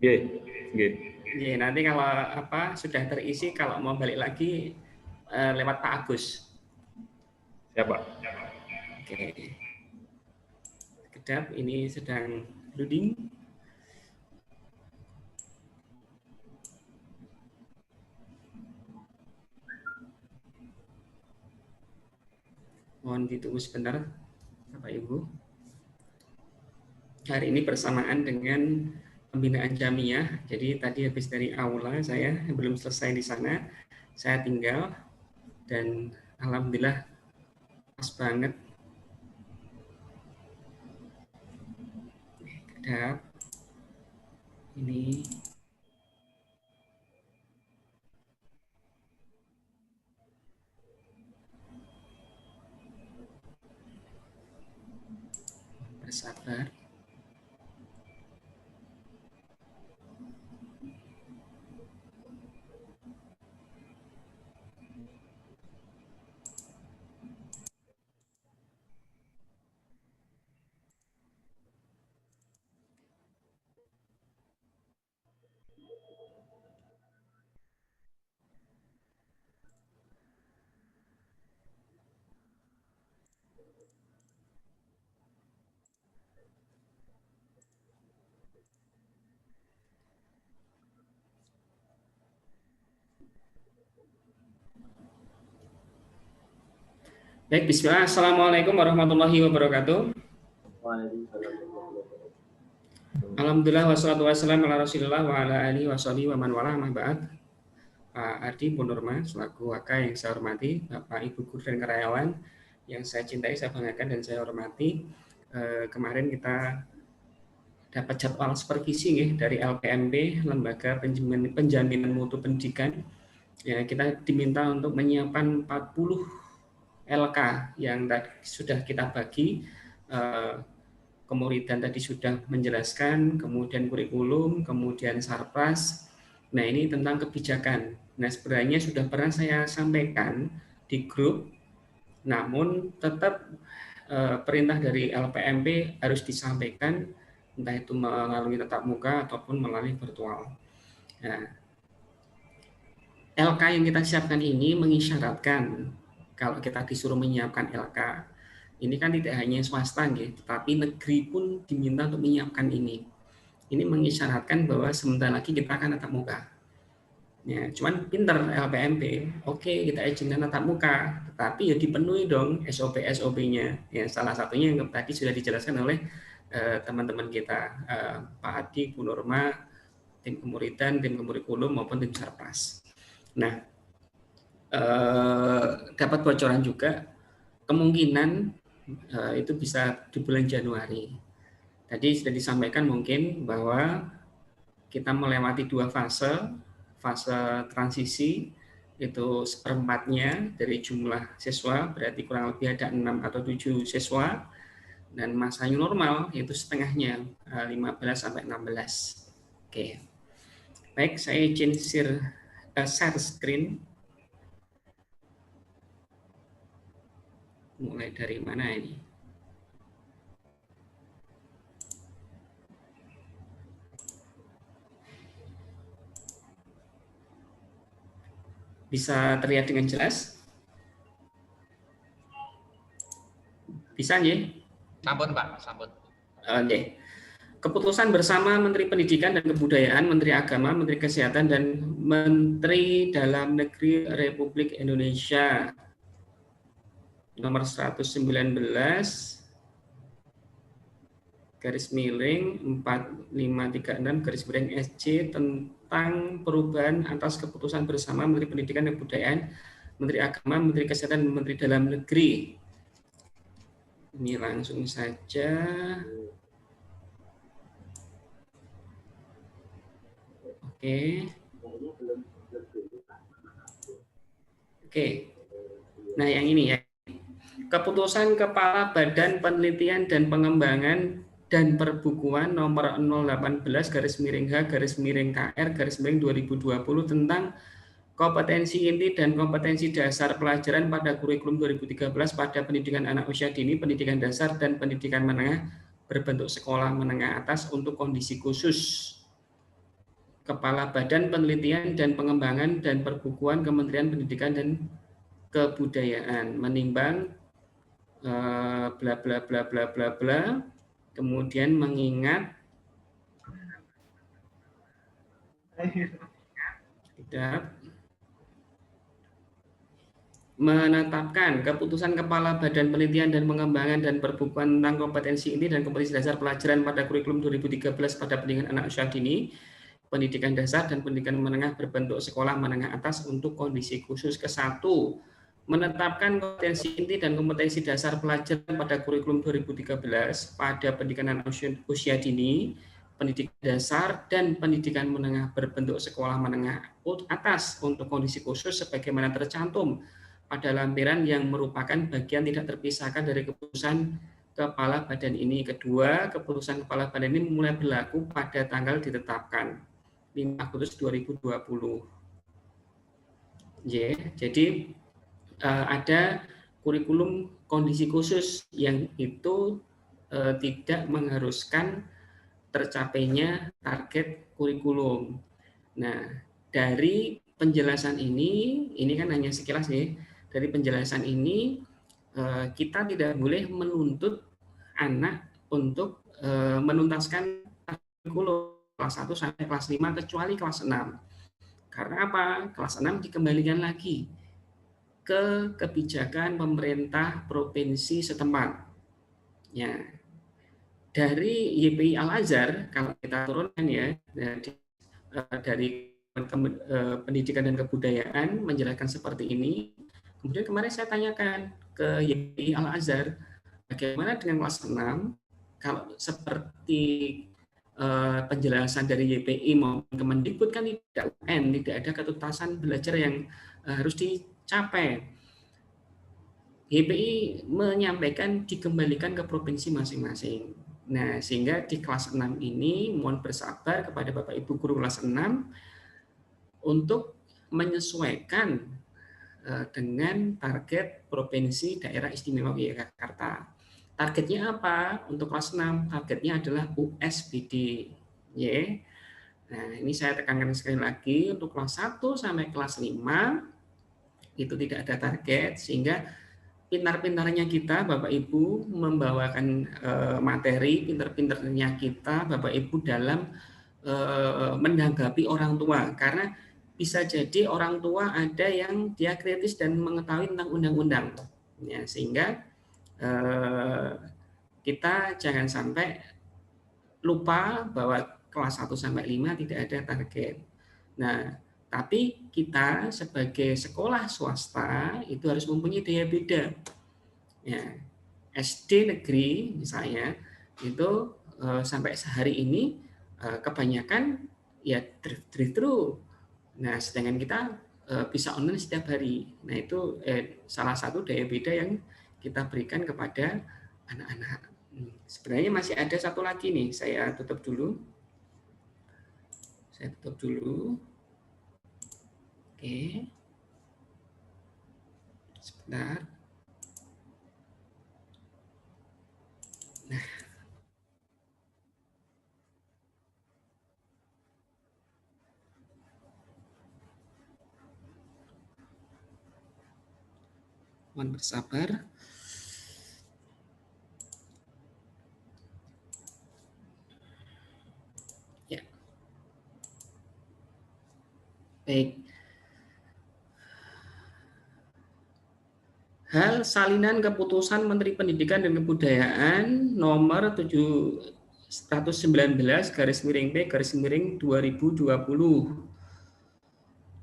Iya, nanti kalau sudah terisi, kalau mau balik lagi lewat Pak Agus. Siap Pak. Oke. Kedap, ini sedang loading. Mohon ditunggu sebentar, Bapak Ibu. Hari ini bersamaan dengan pembinaan Jamiah. Jadi tadi habis dari aula saya belum selesai di sana, saya tinggal dan alhamdulillah pas banget. Kedap. Ini bersabar. Baik, bismillah. Assalamualaikum warahmatullahi wabarakatuh. Alhamdulillah wassalatu wassalamu ala Rasulillah wa ala alihi washabihi wa man wala ma ba'd. Pak Ardi Bu Nurma selaku WK yang saya hormati, Bapak Ibu guru dan karyawan yang saya cintai, saya banggakan dan saya hormati. Kemarin kita dapat jadwal supervisi dari LPMP, Lembaga Penjaminan Mutu Pendidikan. Ya, kita diminta untuk menyiapkan 40 LK yang tadi sudah kita bagi, Kemuridan tadi sudah menjelaskan, kemudian kurikulum, kemudian Sarpras. Nah ini tentang kebijakan. Nah sebenarnya sudah pernah saya sampaikan di grup, namun tetap perintah dari LPMP harus disampaikan, entah itu melalui tatap muka ataupun melalui virtual. Nah, LK yang kita siapkan ini mengisyaratkan kalau kita disuruh menyiapkan LK, ini kan tidak hanya swasta, tetapi negeri pun diminta untuk menyiapkan ini. Ini mengisyaratkan bahwa sebentar lagi kita akan tatap muka. Ya, cuman pinter LPMP. Oke, kita izinkan tatap muka, tetapi ya dipenuhi dong SOP-nya. Ya, salah satunya yang tadi sudah dijelaskan oleh teman-teman kita, Pak Adi, Bu Norma, tim kemuridan, tim kemurikulum maupun tim Sarpras. Nah, dapat bocoran juga kemungkinan itu bisa di bulan Januari. Tadi sudah disampaikan mungkin bahwa kita melewati 2 fase transisi, itu seperempatnya dari jumlah siswa, berarti kurang lebih ada 6 atau 7 siswa, dan masa new normal itu setengahnya, 15 sampai 16. Oke. Baik, saya izin share screen. Mulai dari mana ini? Bisa terlihat dengan jelas? Bisa nggih? Sampun, Pak, sampun. Oke. Keputusan bersama Menteri Pendidikan dan Kebudayaan, Menteri Agama, Menteri Kesehatan, dan Menteri Dalam Negeri Republik Indonesia nomor 119 garis miring 4536 garis miring SC tentang perubahan atas keputusan bersama Menteri Pendidikan dan Kebudayaan, Menteri Agama, Menteri Kesehatan, dan Menteri Dalam Negeri. Ini langsung saja. Oke. Nah, yang ini ya. Keputusan Kepala Badan Penelitian dan Pengembangan dan Perbukuan nomor 018 garis miring H garis miring KR garis miring 2020 tentang kompetensi inti dan kompetensi dasar pelajaran pada kurikulum 2013 pada pendidikan anak usia dini, pendidikan dasar, dan pendidikan menengah berbentuk sekolah menengah atas untuk kondisi khusus. Kepala Badan Penelitian dan Pengembangan dan Perbukuan Kementerian Pendidikan dan Kebudayaan menimbang bla bla bla bla bla bla, kemudian mengingat menetapkan keputusan Kepala Badan Penelitian dan Pengembangan dan Perbukuan tentang kompetensi inti dan kompetensi dasar pelajaran pada kurikulum 2013 pada pendidikan anak usia dini, pendidikan dasar, dan pendidikan menengah berbentuk sekolah menengah atas untuk kondisi khusus. Ke-1, menetapkan kompetensi inti dan kompetensi dasar pelajaran pada kurikulum 2013 pada pendidikan anak usia dini, pendidikan dasar, dan pendidikan menengah berbentuk sekolah menengah atas untuk kondisi khusus sebagaimana tercantum pada lampiran yang merupakan bagian tidak terpisahkan dari keputusan Kepala Badan ini. Kedua, keputusan Kepala Badan ini mulai berlaku pada tanggal ditetapkan 5 Agustus 2020. Jadi ada kurikulum kondisi khusus yang itu tidak mengharuskan tercapainya target kurikulum. Nah, dari penjelasan ini kan hanya sekilas ya. Dari penjelasan ini kita tidak boleh menuntut anak untuk menuntaskan kurikulum kelas 1 sampai kelas 5 kecuali kelas 6. Karena apa? Kelas 6 dikembalikan lagi ke kebijakan pemerintah provinsi setempat. Ya. Dari YPI Al-Azhar, kalau kita turunkan ya, dari Pendidikan dan Kebudayaan menjelaskan seperti ini. Kemudian kemarin saya tanyakan ke YPI Al-Azhar, bagaimana dengan kelas 6? Kalau seperti penjelasan dari YPI maupun Kemendikbud kan tidak UN, tidak ada ketuntasan belajar yang harus dicapai. YPI menyampaikan dikembalikan ke provinsi masing-masing. Nah, sehingga di kelas 6 ini mohon bersabar kepada Bapak Ibu guru kelas 6 untuk menyesuaikan dengan target Provinsi Daerah Istimewa Yogyakarta. Targetnya apa? Untuk kelas 6, targetnya adalah USBD. Nah, ini saya tekankan sekali lagi, untuk kelas 1 sampai kelas 5 itu tidak ada target, sehingga pintar-pintarnya kita Bapak Ibu membawakan materi, pintar-pintarnya kita Bapak Ibu dalam menanggapi orang tua, karena bisa jadi orang tua ada yang dia kritis dan mengetahui tentang undang-undang, ya, sehingga kita jangan sampai lupa bahwa kelas 1 sampai 5 tidak ada target. Nah, tapi kita sebagai sekolah swasta itu harus mempunyai daya beda. Ya, SD negeri misalnya itu sampai sehari ini kebanyakan ya drive-thru. Nah, sedangkan kita bisa online setiap hari. Nah, itu salah satu daya beda yang kita berikan kepada anak-anak. Sebenarnya masih ada satu lagi nih, saya tutup dulu. Oke. Sebentar. Nah. Mohon bersabar. Ya. Baik. Hal salinan keputusan Menteri Pendidikan dan Kebudayaan nomor 719/P/2020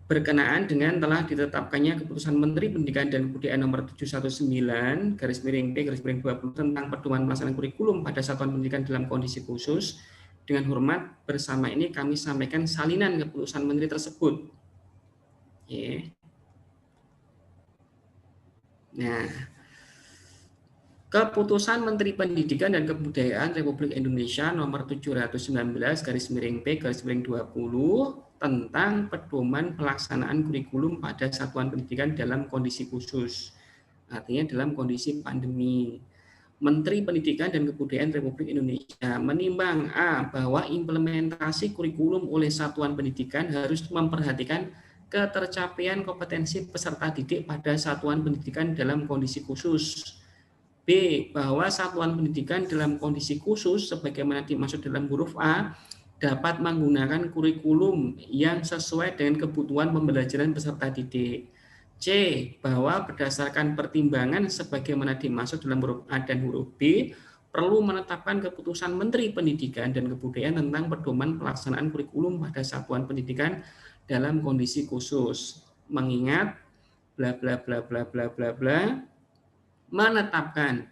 berkenaan dengan telah ditetapkannya keputusan Menteri Pendidikan dan Kebudayaan nomor 719/P/2020 tentang pedoman pelaksanaan kurikulum pada satuan pendidikan dalam kondisi khusus. Dengan hormat, bersama ini kami sampaikan salinan keputusan Menteri tersebut. Yeah. Nah, keputusan Menteri Pendidikan dan Kebudayaan Republik Indonesia nomor 719/P/2020 tentang pedoman pelaksanaan kurikulum pada satuan pendidikan dalam kondisi khusus. Artinya dalam kondisi pandemi. Menteri Pendidikan dan Kebudayaan Republik Indonesia menimbang bahwa implementasi kurikulum oleh satuan pendidikan harus memperhatikan ketercapaian kompetensi peserta didik pada satuan pendidikan dalam kondisi khusus. B. Bahwa satuan pendidikan dalam kondisi khusus sebagaimana dimaksud dalam huruf A dapat menggunakan kurikulum yang sesuai dengan kebutuhan pembelajaran peserta didik. C. Bahwa berdasarkan pertimbangan sebagaimana dimaksud dalam huruf A dan huruf B, perlu menetapkan keputusan Menteri Pendidikan dan Kebudayaan tentang pedoman pelaksanaan kurikulum pada satuan pendidikan dalam kondisi khusus. Mengingat bla bla bla bla bla bla bla, menetapkan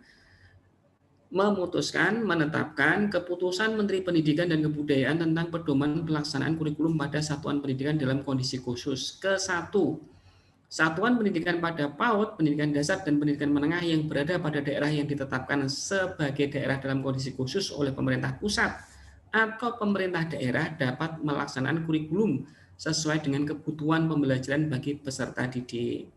keputusan Menteri Pendidikan dan Kebudayaan tentang pedoman pelaksanaan kurikulum pada satuan pendidikan dalam kondisi khusus. Ke-1, satuan pendidikan pada PAUD, pendidikan dasar dan pendidikan menengah yang berada pada daerah yang ditetapkan sebagai daerah dalam kondisi khusus oleh pemerintah pusat atau pemerintah daerah dapat melaksanakan kurikulum sesuai dengan kebutuhan pembelajaran bagi peserta didik.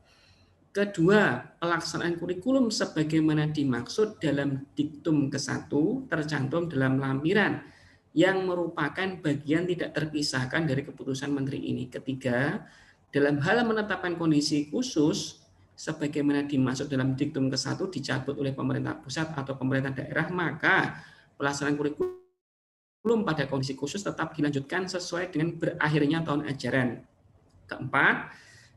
Kedua, pelaksanaan kurikulum sebagaimana dimaksud dalam diktum ke-1 tercantum dalam lampiran yang merupakan bagian tidak terpisahkan dari keputusan Menteri ini. Ketiga, dalam hal menetapkan kondisi khusus sebagaimana dimaksud dalam diktum ke-1 dicabut oleh pemerintah pusat atau pemerintah daerah, maka pelaksanaan kurikulum pada kondisi khusus tetap dilanjutkan sesuai dengan berakhirnya tahun ajaran. Keempat,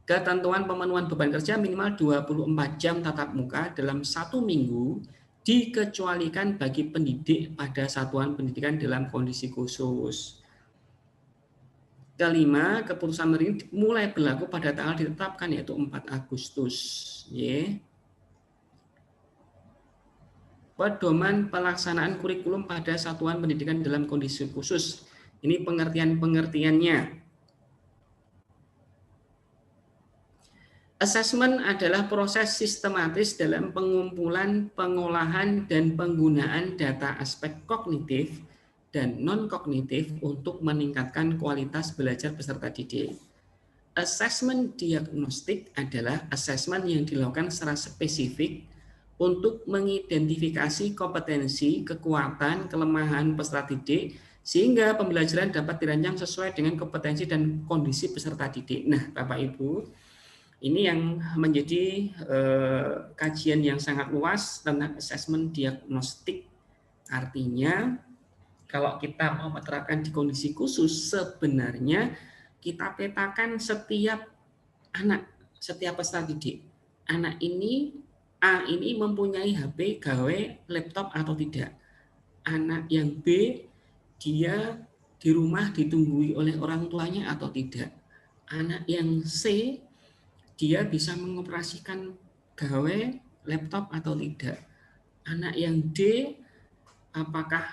ketentuan pemenuhan beban kerja minimal 24 jam tatap muka dalam 1 minggu dikecualikan bagi pendidik pada satuan pendidikan dalam kondisi khusus. Kelima, keputusan Menteri mulai berlaku pada tanggal ditetapkan yaitu 4 Agustus. Pedoman pelaksanaan kurikulum pada satuan pendidikan dalam kondisi khusus. Ini pengertian-pengertiannya. Assessment adalah proses sistematis dalam pengumpulan, pengolahan, dan penggunaan data aspek kognitif dan non-kognitif untuk meningkatkan kualitas belajar peserta didik. Assessment diagnostik adalah assessment yang dilakukan secara spesifik untuk mengidentifikasi kompetensi, kekuatan, kelemahan peserta didik, sehingga pembelajaran dapat dirancang sesuai dengan kompetensi dan kondisi peserta didik. Nah, Bapak Ibu, ini yang menjadi kajian yang sangat luas tentang asesmen diagnostik. Artinya, kalau kita mau menerapkan di kondisi khusus, sebenarnya kita petakan setiap anak, setiap peserta didik. Anak ini, A ini mempunyai HP, gawe, laptop atau tidak. Anak yang B, dia di rumah ditunggui oleh orang tuanya atau tidak. Anak yang C, dia bisa mengoperasikan gawe, laptop atau tidak. Anak yang D, apakah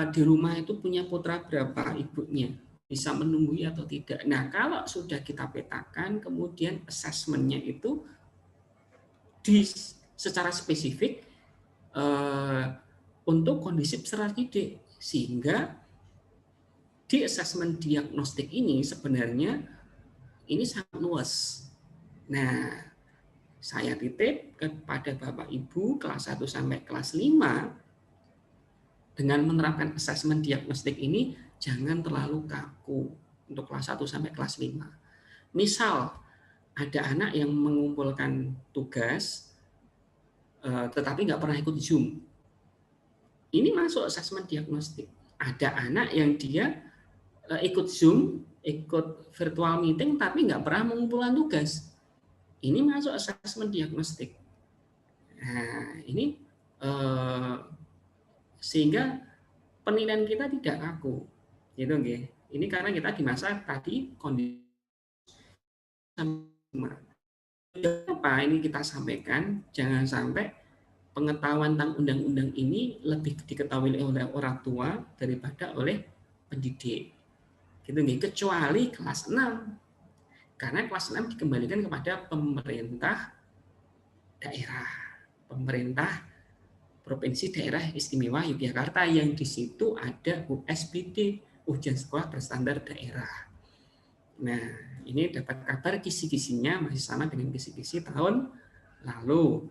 di rumah itu punya putra berapa ibunya, bisa menunggui atau tidak. Nah, kalau sudah kita petakan, kemudian assessment-nya itu secara spesifik untuk kondisi peserta didik, sehingga di assessment diagnostik ini sebenarnya ini sangat luas. Nah, saya titip kepada Bapak Ibu kelas 1 sampai kelas 5, dengan menerapkan assessment diagnostik ini jangan terlalu kaku untuk kelas 1 sampai kelas 5. Misal ada anak yang mengumpulkan tugas tetapi nggak pernah ikut Zoom. Ini masuk assessment diagnostik. Ada anak yang dia ikut Zoom, ikut virtual meeting tapi nggak pernah mengumpulkan tugas. Ini masuk assessment diagnostik. Nah, ini sehingga penilaian kita tidak kaku, gitu nggih. Ini karena kita di masa tadi kondisi apa ini kita sampaikan, jangan sampai pengetahuan tentang undang-undang ini lebih diketahui oleh orang tua daripada oleh pendidik, gitu nggih. Kecuali kelas 6, karena kelas 6 dikembalikan kepada pemerintah daerah, pemerintah Provinsi Daerah Istimewa Yogyakarta, yang di situ ada USBD, ujian sekolah berstandar daerah. Nah, ini dapat kabar kisi-kisinya masih sama dengan kisi-kisi tahun lalu.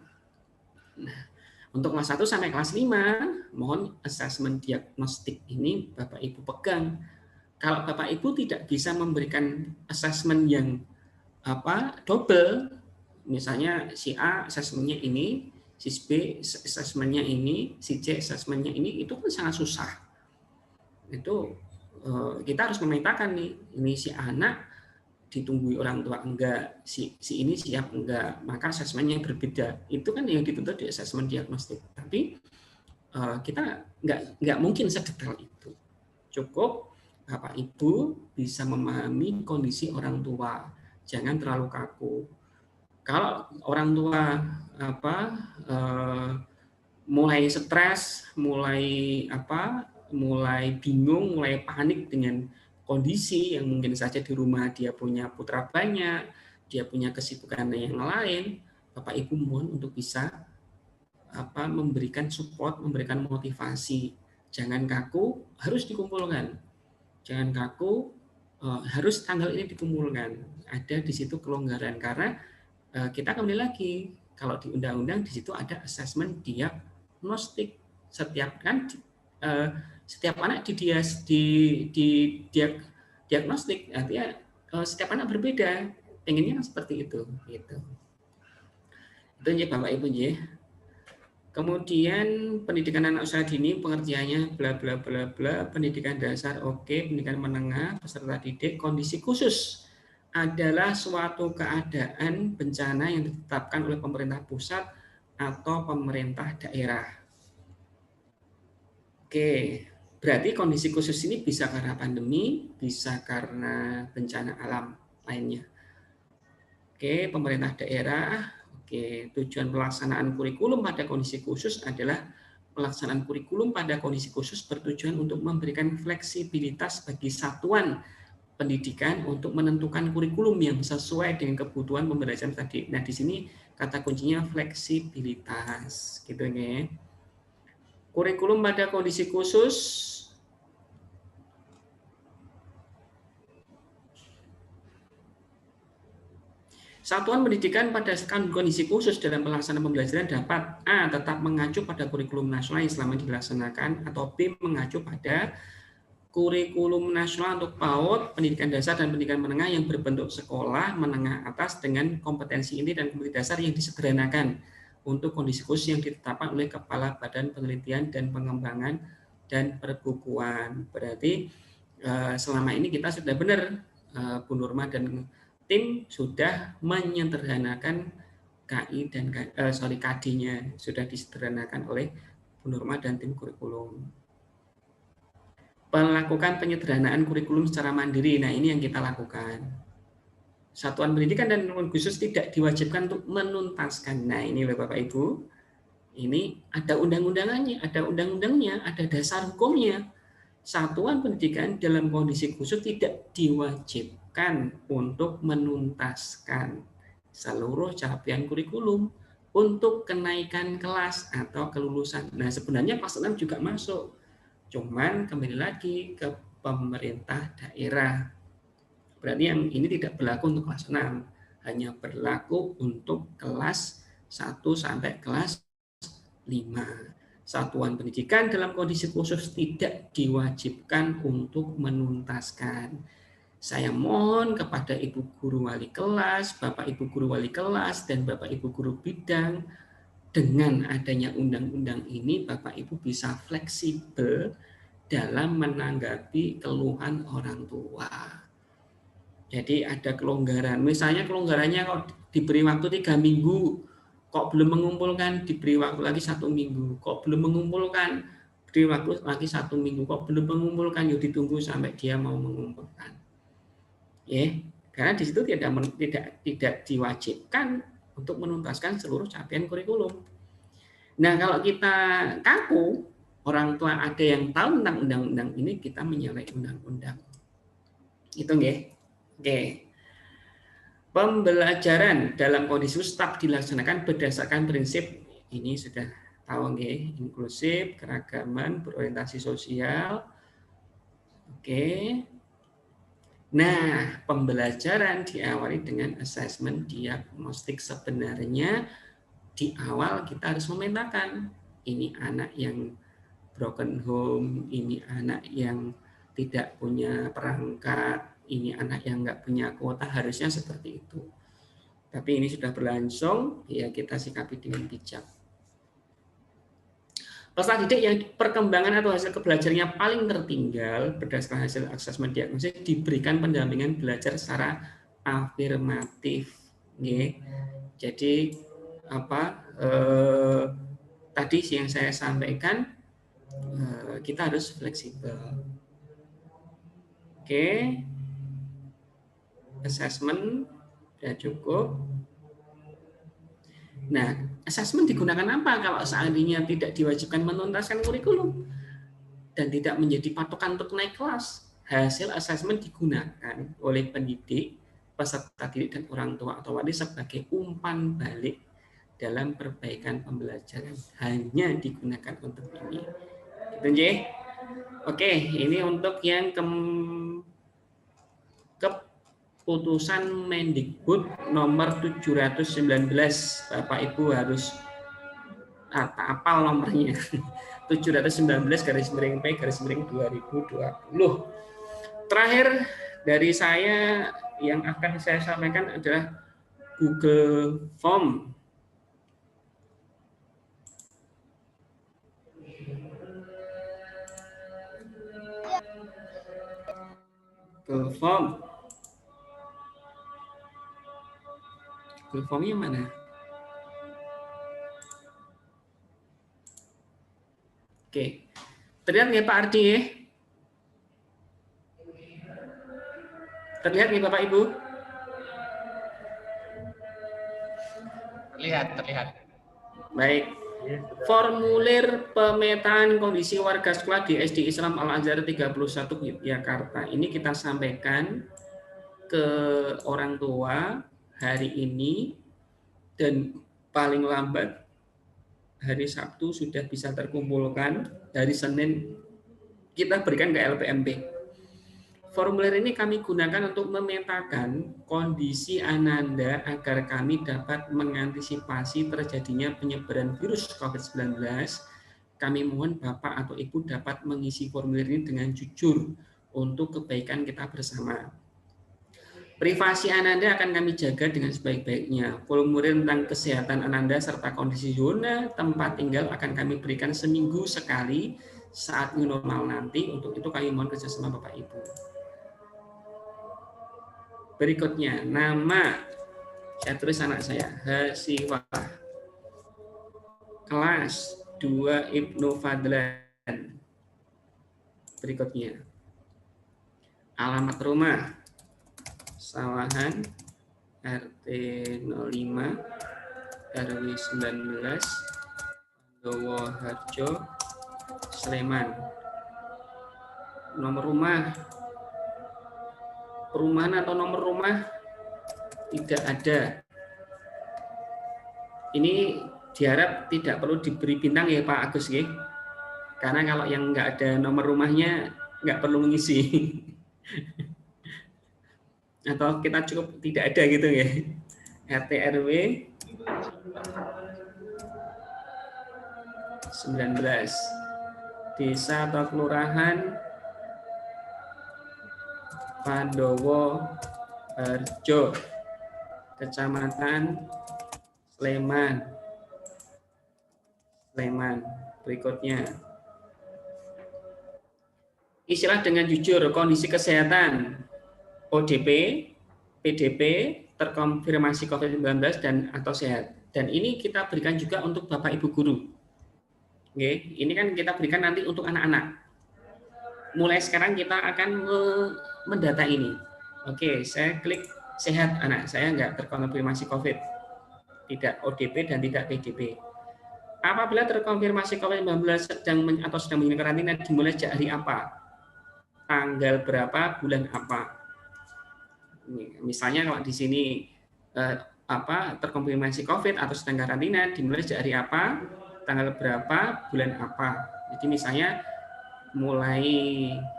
Nah, untuk kelas 1 sampai kelas 5, mohon assessment diagnostik ini Bapak Ibu pegang. Kalau Bapak Ibu tidak bisa memberikan assessment yang double, misalnya si A assessment-nya ini, si B assessment-nya ini, si C assessment-nya ini, itu kan sangat susah. Itu kita harus memetakan nih, ini si anak ditunggui orang tua enggak, si ini siap enggak, maka assessment-nya yang berbeda. Itu kan yang dituntut di assessment diagnostik. Tapi kita nggak mungkin sedetail itu. Cukup Bapak Ibu bisa memahami kondisi orang tua, jangan terlalu kaku. Kalau orang tua mulai stres, mulai bingung, mulai panik dengan kondisi yang mungkin saja di rumah dia punya putra banyak, dia punya kesibukan yang lain, Bapak Ibu mohon untuk bisa memberikan support, memberikan motivasi. Jangan kaku, harus dikumpulkan. Jangan kaku, harus tanggal ini dikumpulkan. Ada di situ kelonggaran karena kita kembali lagi, kalau di undang-undang di situ ada assessment diagnostik. Setiap anak di diagnostik, artinya setiap anak berbeda, pengennya seperti itu. Gitu. Itu ya Bapak Ibu ya. Kemudian pendidikan anak usaha dini pengertiannya bla bla bla bla, pendidikan dasar oke, pendidikan menengah, peserta didik, kondisi khusus adalah suatu keadaan bencana yang ditetapkan oleh pemerintah pusat atau pemerintah daerah. Oke, berarti kondisi khusus ini bisa karena pandemi, bisa karena bencana alam lainnya. Oke, pemerintah daerah. Oke, tujuan pelaksanaan kurikulum pada kondisi khusus adalah pelaksanaan kurikulum pada kondisi khusus bertujuan untuk memberikan fleksibilitas bagi satuan pendidikan untuk menentukan kurikulum yang sesuai dengan kebutuhan pembelajaran tadi. Nah, di sini kata kuncinya fleksibilitas, gitu ya. Kurikulum pada kondisi khusus satuan pendidikan pada kondisi khusus dalam pelaksanaan pembelajaran dapat A. tetap mengacu pada kurikulum nasional yang selama dilaksanakan, atau B. mengacu pada kurikulum nasional untuk PAUD, pendidikan dasar dan pendidikan menengah yang berbentuk sekolah menengah atas dengan kompetensi inti dan kompetensi dasar yang disederhanakan untuk kondisi khusus yang ditetapkan oleh Kepala Badan Penelitian dan Pengembangan dan Perbukuan. Berarti selama ini kita sudah benar Bu Nurma dan tim sudah menyederhanakan KI dan KD-nya sudah disederhanakan oleh Bu Nurma dan tim kurikulum. Melakukan penyederhanaan kurikulum secara mandiri. Nah, ini yang kita lakukan. Satuan pendidikan dan lingkungan khusus tidak diwajibkan untuk menuntaskan. Nah, ini Bapak Ibu. Ini ada undang-undangannya, ada undang-undangnya, ada dasar hukumnya. Satuan pendidikan dalam kondisi khusus tidak diwajibkan untuk menuntaskan seluruh capaian kurikulum untuk kenaikan kelas atau kelulusan. Nah, sebenarnya kelas 6 juga masuk. Cuman kembali lagi ke pemerintah daerah. Berarti yang ini tidak berlaku untuk kelas 6, hanya berlaku untuk kelas 1 sampai kelas 5. Satuan pendidikan dalam kondisi khusus tidak diwajibkan untuk menuntaskan. Saya mohon kepada Ibu Guru Wali Kelas, Bapak Ibu Guru Wali Kelas, dan Bapak Ibu Guru Bidang, dengan adanya undang-undang ini, Bapak Ibu bisa fleksibel dalam menanggapi keluhan orang tua. Jadi ada kelonggaran. Misalnya kelonggarannya kalau diberi waktu 3 minggu, kok belum mengumpulkan, diberi waktu lagi 1 minggu. Kok belum mengumpulkan, diberi waktu lagi 1 minggu. Kok belum mengumpulkan, yuk ditunggu sampai dia mau mengumpulkan. Ya, karena di situ tidak diwajibkan untuk menuntaskan seluruh capaian kurikulum. Nah, kalau kita kaku, orang tua ada yang tahu tentang undang-undang ini, kita menyalahi undang-undang. Itu nggih. Oke. Pembelajaran dalam kondisi tetap dilaksanakan berdasarkan prinsip ini sudah tahu nggih, inklusif, keragaman, berorientasi sosial. Oke. Nah, pembelajaran diawali dengan asesmen diagnostik. Sebenarnya di awal kita harus memetakan ini anak yang broken home, ini anak yang tidak punya perangkat, ini anak yang nggak punya kuota, harusnya seperti itu. Tapi ini sudah berlangsung, ya kita sikapi dengan bijak. Peserta didik yang perkembangan atau hasil belajarnya paling tertinggal berdasarkan hasil asesmen diagnosis diberikan pendampingan belajar secara afirmatif. Jadi tadi yang saya sampaikan, kita harus fleksibel. Oke. Assessment sudah cukup. Nah, assessment digunakan apa kalau seandainya tidak diwajibkan menuntaskan kurikulum dan tidak menjadi patokan untuk naik kelas? Hasil assessment digunakan oleh pendidik, peserta didik, dan orang tua atau wali sebagai umpan balik dalam perbaikan pembelajaran. Hanya digunakan untuk ini. Gitu, Nggih? Oke, ini untuk yang keputusan Mendikbud nomor 719. Bapak Ibu harus hafal nomornya. 719/P/2020. Terakhir dari saya yang akan saya sampaikan adalah Google Form. Google Form. Google Form-nya mana? Oke. Terlihat nggak Pak Ardi? Terlihat nggak Bapak Ibu? Terlihat. Baik. Formulir pemetaan kondisi warga sekolah di SD Islam Al-Azhar 31 Yogyakarta. Ini kita sampaikan ke orang tua hari ini dan paling lambat hari Sabtu sudah bisa terkumpulkan. Hari Senin kita berikan ke LPMP. Formulir ini kami gunakan untuk memetakan kondisi Ananda agar kami dapat mengantisipasi terjadinya penyebaran virus COVID-19. Kami mohon Bapak atau Ibu dapat mengisi formulir ini dengan jujur untuk kebaikan kita bersama. Privasi Ananda akan kami jaga dengan sebaik-baiknya. Formulir tentang kesehatan Ananda serta kondisi zona tempat tinggal akan kami berikan seminggu sekali saat new normal nanti. Untuk itu kami mohon kerjasama Bapak Ibu. Berikutnya, nama. Saya tulis anak saya, Hasiwah. Kelas 2 Ibnu Fadlan. Berikutnya, alamat rumah. Sawahan, RT 05, RW 19, Pandowo Harjo, Sleman. Nomor rumah, perumahan atau nomor rumah tidak ada. Ini diharap tidak perlu diberi bintang ya Pak Agus ya. Karena kalau yang nggak ada nomor rumahnya nggak perlu mengisi. Atau kita cukup tidak ada gitu ya. RT RW 19, desa atau kelurahan Pandowo Harjo, Kecamatan Sleman. Berikutnya, isilah dengan jujur kondisi kesehatan ODP, PDP, terkonfirmasi COVID-19 dan atau sehat. Dan ini kita berikan juga untuk Bapak Ibu guru. Oke, ini kan kita berikan nanti untuk anak-anak. Mulai sekarang kita akan mendata ini. Oke, saya klik sehat anak saya nggak terkonfirmasi COVID, tidak ODP dan tidak PDP. Apabila terkonfirmasi COVID-19 sedang menjalani karantina dimulai sejak hari apa, tanggal berapa, bulan apa. Misalnya kalau di sini terkonfirmasi COVID atau sedang karantina dimulai sejak hari apa, tanggal berapa, bulan apa. Jadi misalnya mulai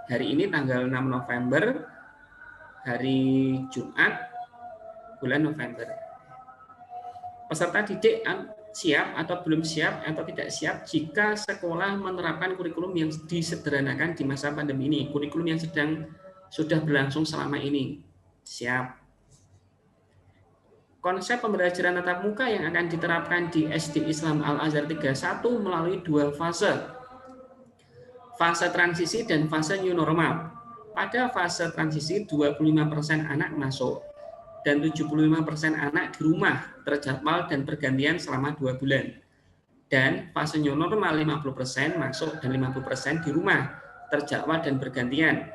hari ini tanggal 6 November, hari Jumat, bulan November. Peserta didik siap atau belum siap atau tidak siap jika sekolah menerapkan kurikulum yang disederhanakan di masa pandemi ini, kurikulum yang sudah berlangsung selama ini. Siap. Konsep pembelajaran tatap muka yang akan diterapkan di SD Islam Al-Azhar 31 melalui 2 fase. Fase transisi dan fase new normal. Pada fase transisi 25% anak masuk dan 75% anak di rumah terjadwal dan bergantian selama 2 bulan. Dan fase new normal 50% masuk dan 50% di rumah terjadwal dan bergantian.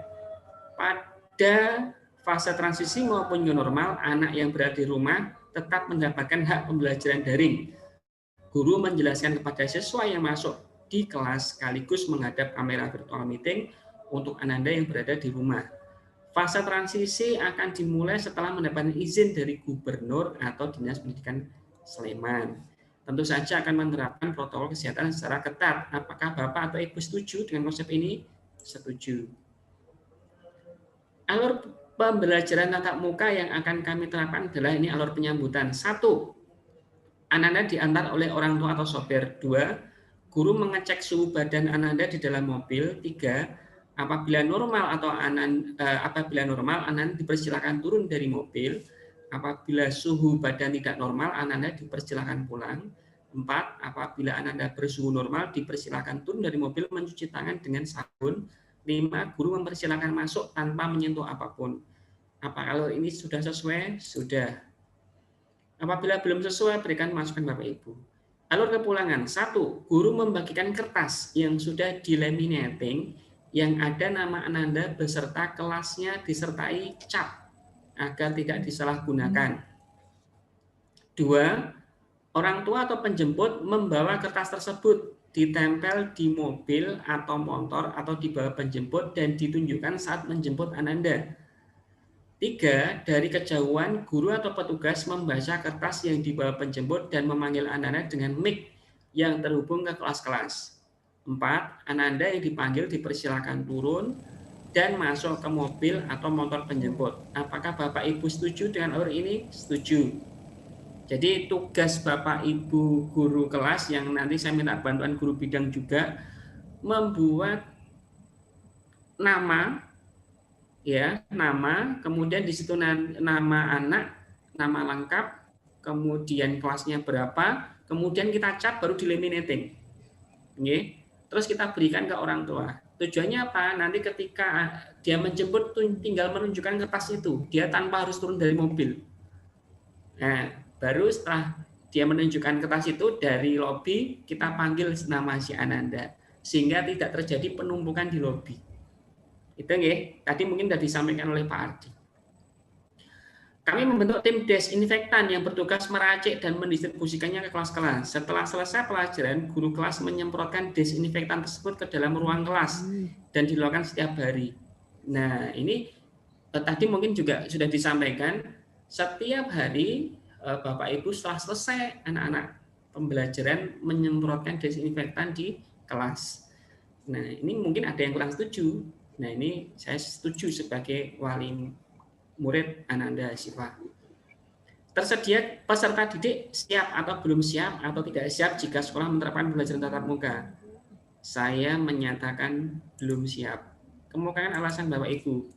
Pada fase transisi maupun new normal, anak yang berada di rumah tetap mendapatkan hak pembelajaran daring. Guru menjelaskan kepada siswa yang masuk di kelas sekaligus menghadap kamera virtual meeting untuk Ananda yang berada di rumah. Fase transisi akan dimulai setelah mendapatkan izin dari gubernur atau Dinas Pendidikan Sleman. Tentu saja akan menerapkan protokol kesehatan secara ketat. Apakah Bapak atau Ibu setuju dengan konsep ini? Setuju. Alur pembelajaran tatap muka yang akan kami terapkan adalah ini alur penyambutan. 1. Ananda diantar oleh orang tua atau sopir. 2. Guru mengecek suhu badan Ananda di dalam mobil. 3. Apabila normal Ananda dipersilakan turun dari mobil. Apabila suhu badan tidak normal, Ananda dipersilakan pulang. 4. Apabila Ananda bersuhu normal, dipersilakan turun dari mobil mencuci tangan dengan sabun. 5. Guru mempersilakan masuk tanpa menyentuh apapun. Apa kalau ini sudah sesuai? Sudah. Apabila belum sesuai, berikan masukan Bapak Ibu. Alur kepulangan. 1. Guru membagikan kertas yang sudah di-laminating yang ada nama Ananda beserta kelasnya disertai cap agar tidak disalahgunakan. 2. Orang tua atau penjemput membawa kertas tersebut ditempel di mobil atau motor atau di bawah penjemput dan ditunjukkan saat menjemput Ananda. 3. Dari kejauhan, guru atau petugas membaca kertas yang dibawa penjemput dan memanggil Ananda dengan mic yang terhubung ke kelas-kelas. 4. Ananda yang dipanggil dipersilakan turun dan masuk ke mobil atau motor penjemput. Apakah Bapak Ibu setuju dengan alur ini? Setuju. Jadi tugas Bapak Ibu guru kelas yang nanti saya minta bantuan guru bidang juga membuat nama, ya, nama, kemudian di situ nama anak, nama lengkap, kemudian kelasnya berapa, kemudian kita cap baru di laminating. Oke. Terus kita berikan ke orang tua. Tujuannya apa? Nanti ketika dia menjemput tinggal menunjukkan kertas itu, dia tanpa harus turun dari mobil. Nah, baru setelah dia menunjukkan kertas itu dari lobi, kita panggil nama si Ananda sehingga tidak terjadi penumpukan di lobi. Itu nggih, tadi mungkin sudah disampaikan oleh Pak Ardi. Kami membentuk tim desinfektan yang bertugas meracik dan mendistribusikannya ke kelas-kelas. Setelah selesai pelajaran, guru kelas menyemprotkan desinfektan tersebut ke dalam ruang kelas dan dilakukan setiap hari. Nah, ini tadi mungkin juga sudah disampaikan, setiap hari Bapak Ibu setelah selesai anak-anak pembelajaran menyemprotkan desinfektan di kelas. Nah, ini mungkin ada yang kurang setuju. Nah, ini saya setuju sebagai wali murid Ananda Siva. Tersedia peserta didik siap atau belum siap atau tidak siap jika sekolah menerapkan pembelajaran tatap muka. Saya menyatakan belum siap. Kemukakan alasan Bapak Ibu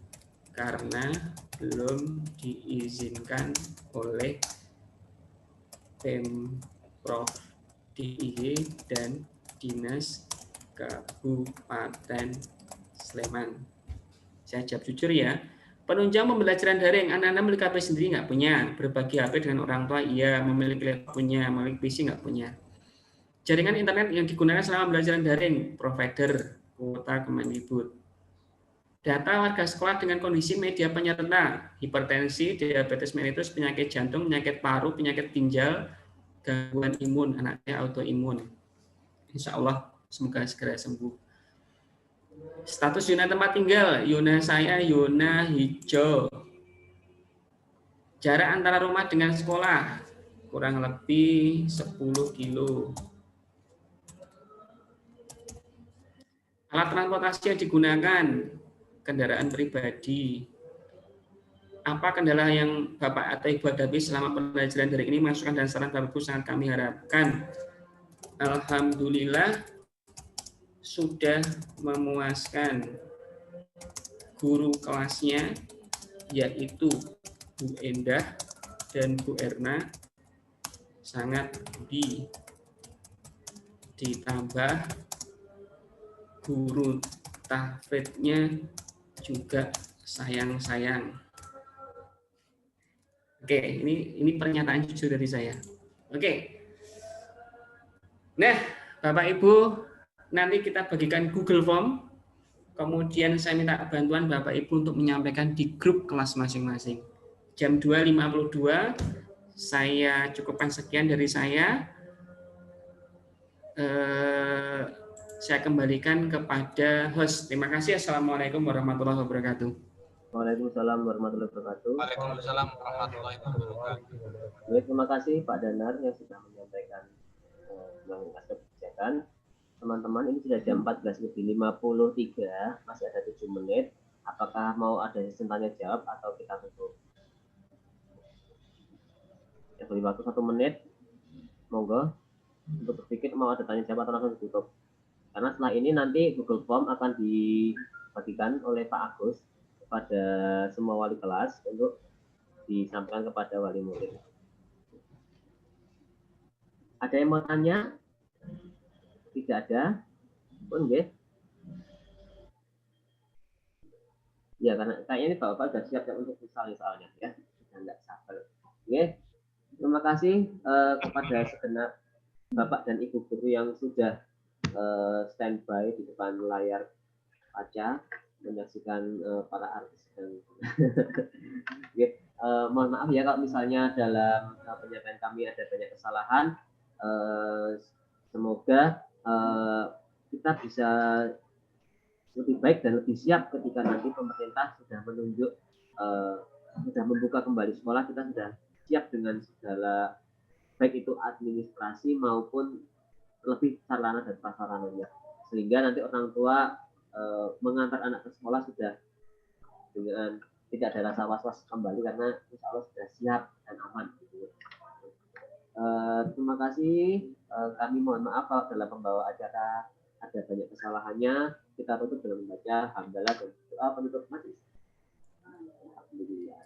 karena belum diizinkan oleh Pemprov DIY dan Dinas Kabupaten Sleman. Saya jawab jujur ya. Penunjang pembelajaran daring, anak-anak memiliki HP sendiri nggak punya, berbagi HP dengan orang tua iya, memiliki laptop punya, memiliki PC nggak punya. Jaringan internet yang digunakan selama pembelajaran daring, provider, kuota Kemendikbud. Data warga sekolah dengan kondisi media penyerta, hipertensi, diabetes mellitus, penyakit jantung, penyakit paru, penyakit ginjal, gangguan imun, anaknya autoimun. Insya Allah semoga segera sembuh. Status zona tempat tinggal, zona saya zona hijau. Jarak antara rumah dengan sekolah kurang lebih 10 kilo. Alat transportasi yang digunakan kendaraan pribadi. Apa kendala yang Bapak atau Ibu hadapi selama pembelajaran daring ini? Masukan dan saran Bapak Ibu sangat kami harapkan. Alhamdulillah sudah memuaskan guru kelasnya, yaitu Bu Endah dan Bu Erna, sangat ditambah guru tahfidnya juga sayang-sayang. Oke, ini pernyataan jujur dari saya. Oke. Nah, Bapak Ibu, nanti kita bagikan Google Form, kemudian saya minta bantuan Bapak Ibu untuk menyampaikan di grup kelas masing-masing. Jam 2.52, saya cukupkan sekian dari saya. Saya kembalikan kepada host. Terima kasih. Assalamualaikum warahmatullahi wabarakatuh. Waalaikumsalam warahmatullahi wabarakatuh. Waalaikumsalam warahmatullahi wabarakatuh. Baik, terima kasih Pak Danar yang sudah menyampaikan kebijakan. Teman-teman, ini sudah jam 14.53, masih ada 7 menit. Apakah mau ada sesi tanya jawab atau kita tutup? Ya, beri waktu 1 menit. Monggo untuk berpikir mau ada tanya jawab atau langsung ditutup. Karena setelah ini nanti Google Form akan dibagikan oleh Pak Agus kepada semua wali kelas untuk disampaikan kepada wali murid. Ada yang mau tanya? Tidak ada? Pun nggih. Ya, karena kayaknya ini Bapak sudah siap untuk misalnya ya. Sudah enggak sabar. Oke. Terima kasih kepada segenap Bapak dan Ibu guru yang sudah standby di depan layar kaca menyaksikan para artis dan mohon maaf ya kalau misalnya dalam penyampaian kami ada banyak kesalahan. Semoga kita bisa lebih baik dan lebih siap ketika nanti pemerintah sudah menunjuk, sudah membuka kembali sekolah, kita sudah siap dengan segala baik itu administrasi maupun lebih sarana dan prasarananya, sehingga nanti orang tua mengantar anak ke sekolah sudah dengan tidak ada rasa was-was kembali karena insya Allah sudah siap dan aman. Terima kasih. Kami mohon maaf kalau dalam pembawa acara ada banyak kesalahannya. Kita tutup dengan membaca hamdalah dan doa penutup majlis. Alhamdulillah.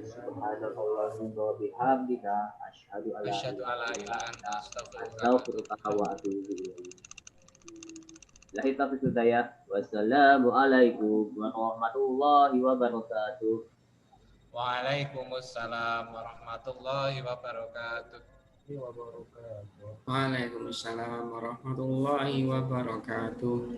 Subhanallahumma wa bihamdika asyhadu an la ilaha illa anta astaghfiruka wa atubu ilaik. Billahi taufiq wal hidayah. Wassalamualaikum warahmatullahi wabarakatuh. Waalaikumsalam warahmatullahi wabarakatuh. Waalaikumsalam warahmatullahi wabarakatuh.